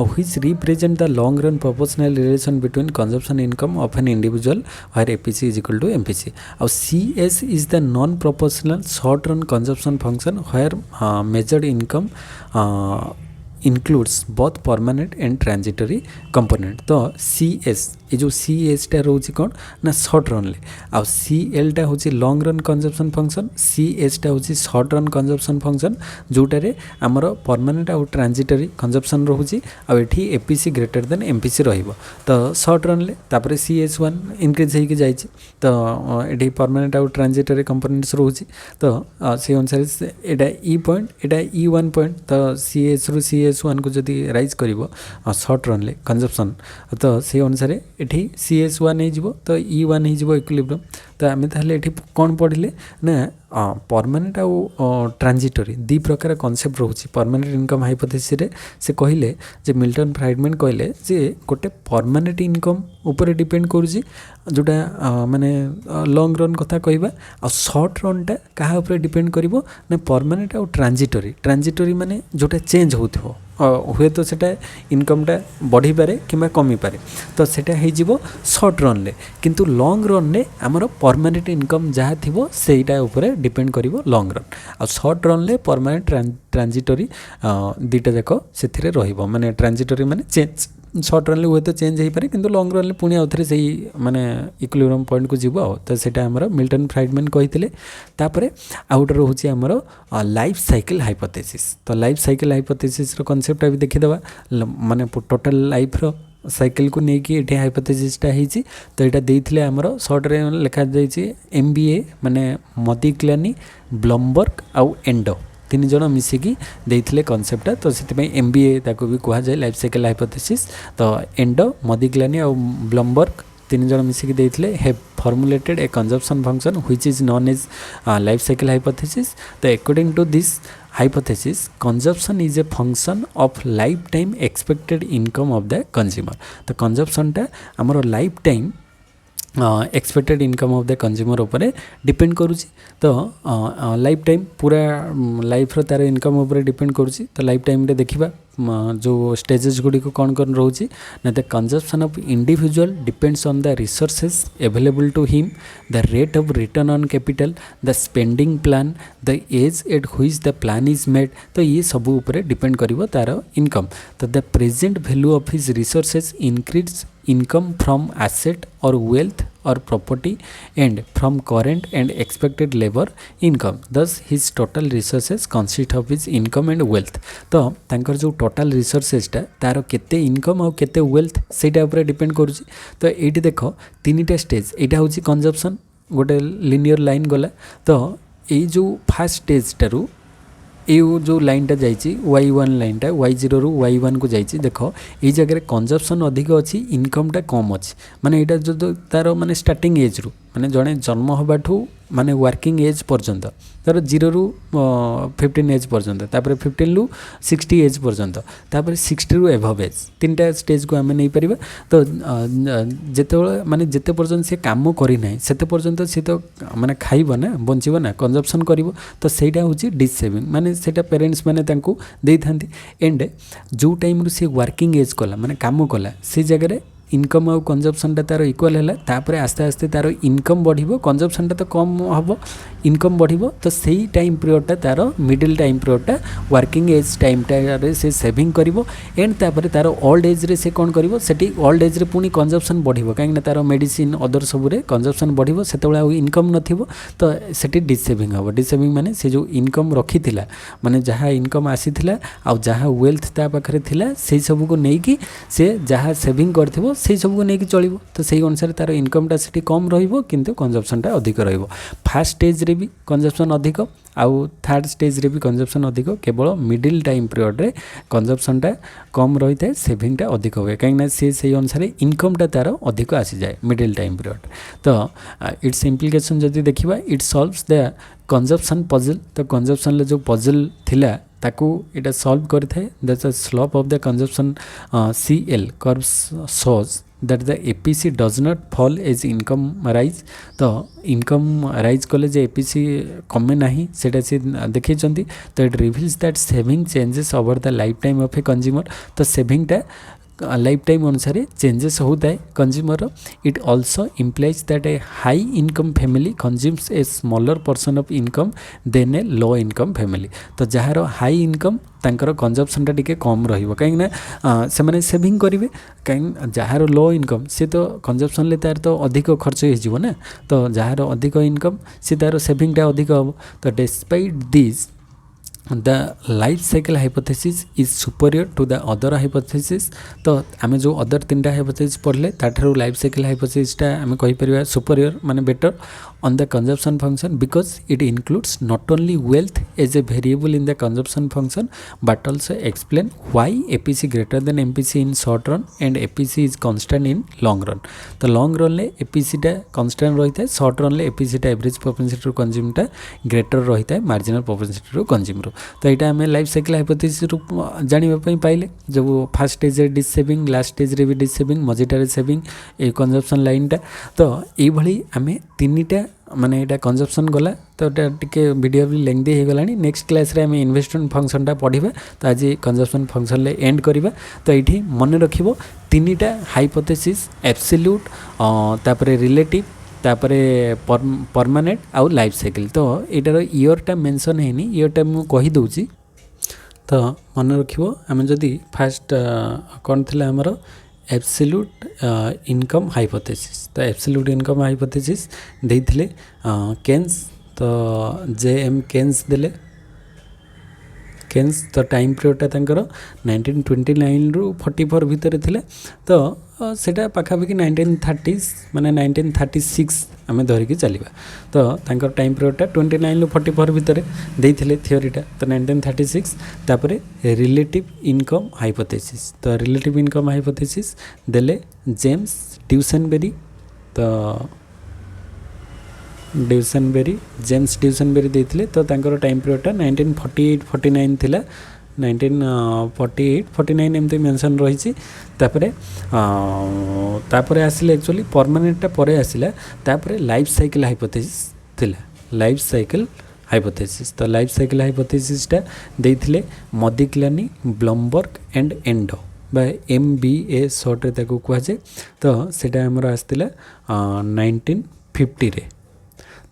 which represent the long run proportional relation between consumption income of an individual where APC is equal to MPC और CS is the non proportional short run consumption function where measured income includes both permanent and transitory component। तो CS ये जो CS टा रोचे कौन ना short run ले आ CL टा होची long run consumption function CS टा होची शॉर्ट रन कंजप्शन फंक्शन जोटारे आमर परमानेंट आउ ट्रांजिटरी कंजप्शन रोची आ एठी APC ग्रेटर देन MPC रहिबो तो शॉर्ट रन ले तापरे CS1 इंक्रीज होई के जाइछि तो एठी परमानेंट आउ ट्रांजिटरी कंपोनेंट्स रोची तो से अनुसार एटा E पॉइंट एटा E1 पॉइंट तो CS रु CS1 को जदि राइज करिवो शॉर्ट रन ले कंजप्शन तो से अनुसार एठी CS1 हो तो E1 हो इक्विलिब्रियम तो आम ताहले एठी कौन पढ़ले ना परमानेंट आउ ट्रांजिटरी दी प्रकार कॉन्सेप्ट रोचे परमानेंट इनकम हाइपोथेसिस रे से कहले जे मिल्टन फ्राइडमैन कहले जे गोटे परमानेंट इनकम ऊपर डिपेंड करूची जोटा माने लॉन्ग रन कथा कहबा आ शॉर्ट रनटा कहा ऊपर डिपेंड करिवो ना परमानेंट आउ ट्रांजिटरी माने जोटा चेंज होथो हुए तो सेटा इनकमटा बढ़ी पारे कि कमी पारे तो सेटा हो शॉर्ट रन ले किंतु लॉन्ग रन ले आमर परमानेंट इनकम जहाँ थिबो सेटा ऊपर डिपेंड करिवो लॉन्ग रन आ शॉर्ट रन ले परमानेंट ट्रांजिटरी दीटा जाक से रहिबो माने ट्रांजिटरी माने चेंज शॉर्ट रन हुए तो चेंज हो पारे किंतु लॉन्ग रन पुणी आउ थे से माने इक्विलिब्रियम पॉइंट को जीव तो सेटा हमर मिल्टन फ्राइडमैन कहिथिले तापरे आउ गोटे रोचे हमर लाइफ साइकिल हाइपोथेसिस तो लाइफ साइकिल हाइपोथेसिस रो कांसेप्ट भी देखिदबा माने टोटल लाइफ रो साइकिल को लेकिन ये हाइपोथेसिसटा होती तो यहाँ देते आमर सर्ट रे लिखा जाइए MBA माने मदिक्लानी ब्लमबर्ग आउ एंडो तीन जन मिसिकी देते कॉन्सेप्टा तो से MBA ताको भी कह जाए लाइफ साइकिल हाइपोथेसिस तो एंडो मदिक्लानी आउ ब्लमबर्ग तीन जन मिसिकी देते have formulated a consumption function which is known as life cycle hypothesis तो according to this hypothesis consumption is a function of lifetime expected income of the consumer तो consumption टा हमरो lifetime expected income of the consumer उपरे depend करुची तो life time पूरा life रो तार income उपरे डिपेंड करुची तो लाइफ टाइम रे देखिबा जो स्टेजेस गुडी को कौन कौन रोची ना the consumption of individual depends on the resources available to him the rate of return on capital the spending plan the age at which the plan is made तो ये सब ऊपर डिपेंड करिवो तार इनकम तो the present value of his resources increase income from asset or wealth or property and from current and expected labour income thus his total resources consist of his income and wealth तो तांकर जो total रिसोर्सेसटा तार केते income और केते wealth सेटा ऊपर depend करुची तो एटी देख तीनटा स्टेज एटा होची कंजप्शन गोटे लिनियर लाइन गला तो ये जो फास्ट स्टेजटारू ये जो लाइनटा जाइए Y1 लाइनटा Y0 रु Y1 को जाइए देख ये जगह कंजप्शन अधिक अच्छी इनकमटा कम अच्छी माने यहाँ जो तार माने स्टार्टिंग एज रु माने जड़े जन्म होबाठू माने वर्किंग एज पर्यंत तार 0 रु 15 एज पर्यंत तापर 15 रु 60 एज पर्यंत तापर 60 रु एभव एज तीनटा स्टेज को आम नहीं पारिबा तो जेते माने जेते पर्यंत से काम करी नाही सेते पर्यंत से तो माने खाइबो ना बंचिबो ना कंजप्शन करिवो तो सेटा होची डिस सेविंग माने सेटा पेरेंट्स माने तांको देई थांती एंड जो टाइम रु से वर्किंग एज कला माने काम कला से जगह रे इनकम आउ कंजप्शनटा तार इक्वल है तापर आस्ते आस्ते तार इनकम बढ़िबो कंजप्शनटा तो कम हम इनकम बढ़िबो तो सही टाइम पीरियडटा तार मिडिल टाइम पीरियडटा वर्किंग एज टाइमटा से सेविंग करिवो एंड तापर तार ओल्ड एज रे से कोन करिवो सेठी ओल्ड एज रे पुनी कंजप्शन बढ़िबो काहे ना तार मेडिसिन अदर सब रे कंजप्शन बढ़िबो सेतेबेला आउ इनकम नथिबो तो सेठी डिसेविंग हबो डिसेविंग माने से जो इनकम रखिथिला माने जहाँ इनकम आसीथिला आउ जहाँ वेल्थ ता पाखरे थिला से सब को नेकी से जहाँ सेविंग करथिबो ସେଇ ସବୁକୁ ନେଇକି ଚଳିବ। ତ ସେଇ ଅନୁସାରେ ତାର ଇନକମ୍ଟା ସେଠି କମ୍ ରହିବ କିନ୍ତୁ କନଜମ୍ପସନ୍ଟା ଅଧିକ ରହିବ। ଫାର୍ଷ୍ଟ ଷ୍ଟେଜ୍ରେ ବି କନଜମ୍ପସନ୍ ଅଧିକ ଆଉ ଥାର୍ଡ଼ ଷ୍ଟେଜ୍ରେ ବି କନଜମ୍ପସନ୍ ଅଧିକ, କେବଳ ମିଡ଼ିଲ୍ ଟାଇମ୍ ପିରିୟଡ଼ରେ କନଜମ୍ପସନ୍ଟା କମ୍ ରହିଥାଏ, ସେଭିଂଟା ଅଧିକ ହୁଏ, କାହିଁକିନା ସେଇ ଅନୁସାରେ ଇନକମ୍ଟା ତାର ଅଧିକ ଆସିଯାଏ ମିଡ଼ିଲ୍ ଟାଇମ୍ ପିରିୟଡ଼। ତ ଇଟ୍ସ ଇମ୍ପ୍ଲିକେସନ୍ ଯଦି ଦେଖିବା, ଇଟ୍ ସଲ୍ଭସ୍ ଦ କନଜମ୍ପସନ୍ ପଜଲ୍। ତ କନଜମ୍ପସନ୍ରେ ଯେଉଁ ପଜଲ୍ ଥିଲା ତାକୁ ଏଇଟା ସଲ୍ଭ କରିଥାଏ। That's the slope of the consumption CL curve shows that the APC does not fall as income rise। ତ ଇନକମ୍ ରାଇଜ୍ କଲେ ଯେ APC କମେ ନାହିଁ ସେଇଟା ସେ ଦେଖେଇଛନ୍ତି। ତ it reveals that saving changes over the lifetime of a consumer. ତ ସେଭିଂଟା ଲାଇଫ୍ ଟାଇମ୍ ଅନୁସାରେ ଚେଞ୍ଜେସ୍ ହେଉଥାଏ consumer. It also implies that a high income family consumes a smaller person of income than a low income family. ତ ଯାହାର high income ତାଙ୍କର କନଜମ୍ପସନ୍ଟା ଟିକେ କମ୍ ରହିବ, କାହିଁକିନା ସେମାନେ ସେଭିଂ କରିବେ। କାହିଁକି ଯାହାର ଲୋ ଇନକମ୍ ସେ ତ କନଜମ୍ପସନ୍ରେ ତାର ତ ଅଧିକ ଖର୍ଚ୍ଚ ହେଇଯିବ ନା। ତ ଯାହାର ଅଧିକ ଇନକମ୍ ସେ ତାର ସେଭିଂଟା ଅଧିକ ହେବ। ତ despite this the life cycle hypothesis is superior to the other hypothesis. तो आम जो अदर 3टा हाइपोथेसिस पढ़ले ताठू लाइफ साइकिल हाइपोथेसिसटा आम कहीपर सुपरियर माने better on the consumption function because it includes not only wealth as a variable in the consumption function but also explain why APC greater than MPC in short run and APC is constant in long run। तो long run ले APC टा constant रही है, short run ले APC टा average propensity to consume टा greater रही है marginal propensity to consume रो। तो यहाँ आम लाइफ साइकिल हाइपोथेसिस जानापी पाइले जो fast stage dish saving, last stage रे भी डिश सेविंग, मझीटारे सेविंग, ए कंजम्पशन लाइन टा। तो ये आम 3टा माने एटा कंजम्पशन गला। तो एटा टिके वीडियो भी लेंथी हो गलानी। नेक्स्ट क्लास रे आमे इन्वेस्टमेंट फंक्शनटा पढ़िबा। तो आज कंजम्पशन फंक्शन ले एंड करिबा। तो एठी मन रखिबो 3टा हाइपोथेसिस एब्सोल्यूट, तापरे रिलेटिव, तापरे परमानेंट आउ लाइफ साइकिल। तो एटार ईयरटा मेंशन हैनी, ईयरटा मु कहि दउची। तो मन रखिबो आमे जदी फास्ट कोन थिला हमर एब्सोल्यूट इनकम हाइपोथेसिस। तो एब्सोल्यूट इनकम हाइपोथेसिस देइथिले केन्स। तो JM केन्स देले केन्स। तो टाइम पीरियडटा तांकर 1929 रु 44 भितर थिले। तो सेटा पाखापाखि 1930s माने 1936 आम धरिकी चलिबा। तो तांकर टाइम पीरियडटा 29 रु 44 भितर देइथिले थियोरीटा। तो 1936 तापरे रिलेटिव इनकम हाइपोथेसिस। तो रिलेटिव इनकम हाइपोथेसिस देले जेम्स ड्यूसेनबेरी। तो ड्यूसेनबेरी, जेम्स ड्यूसेनबेरी देइथिले। तो तांकर टाइम पीरियडटा 1948-49 थिला। 1948-49 एमती मेंशन रही। तापरे आसिले एक्चुअली परमानेंटटा परे आसिला। तापरे लाइफ साइकिल हाइपोथेसिस थिला, लाइफ साइकिल हाइपोथेसिस। तो लाइफ साइकिल हाइपोथेसिसटा देइथिले मदिक्लानी, ब्लमबर्ग एंड एंडो बा MBA शॉर्ट रे ताको कुआ जाय। तो सेटा हमर आस्तिला 1950 रे।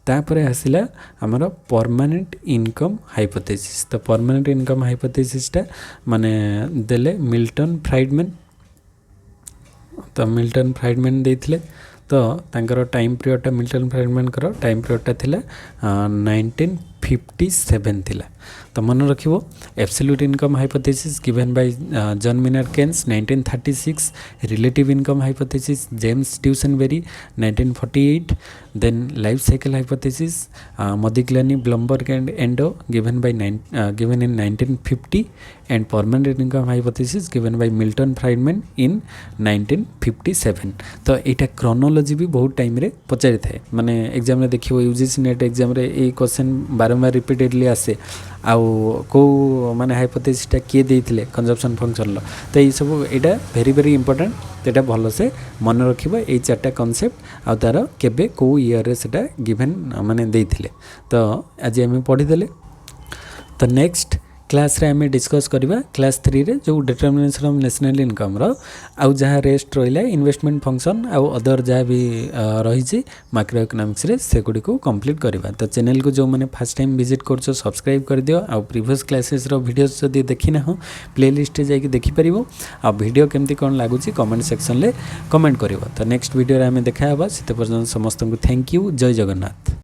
तापर आसिला आमर परमानेंट इनकम हाइपोथेसिस। तो परमानेंट इनकम हाइपोथेसिसटा माने देले मिल्टन फ्राइडमैन। तो मिल्टन फ्राइडमैन देइथिले। तो तांकर टाइम पीरियडटा मिल्टन फ्राइडमैन कर टाइम पीरियडटा थिला 1957 थिला। तो मन रखिबो absolute income hypothesis given by John Maynard Keynes 1936, relative income hypothesis James Duesenberry 1948, then life cycle hypothesis Modigliani, Brumberg and Ando given in 1950 and permanent income hypothesis given by Milton Friedman in 1957। तो यहाँ chronology भी बहुत time रे पचारि थाए, माने exam रे देखियो UGC net exam रे ए क्वेश्चन बारंबार रिपीटेडली आसे आउ को माने हाइपोथेसिसटा किए देइथिले कंजम्पशन फंक्शन लो। तो ये सब एटा वेरी वेरी इंपोर्टेंट। तो एटा भलो से मन रखिबो ए 4टा कांसेप्ट आ तार केबे को ईयर रे सेटा गिवन माने देइथिले। तो आज हम पढ़ी देले। तो नेक्स्ट क्लास रे हमें डिस्कस करबा क्लास 3 रे जो डिटरमिनेशन ऑफ नेशनल इनकम रो आउ जहाँ रेस्ट रहिला इन्वेस्टमेंट फंक्शन आउ अदर जहाँ भी रही माइक्रो इकोनॉमिक्स रे से गुडी को कंप्लीट करबा। तो चैनल को जो मैंने फर्स्ट टाइम विजिट करछो सब्सक्राइब कर दियो। आउ प्रीवियस क्लासेस रो वीडियोस जदी देखि ना हो प्लेलिस्ट रे जाके देखि परिबो। आ वीडियो केमती कोन लागुची कमेंट सेक्शन ले कमेंट करिवो। तो नेक्स्ट वीडियो रे हमें देखा हबा। सेते पर्यंत समस्त को थैंक यू। जय जगन्नाथ।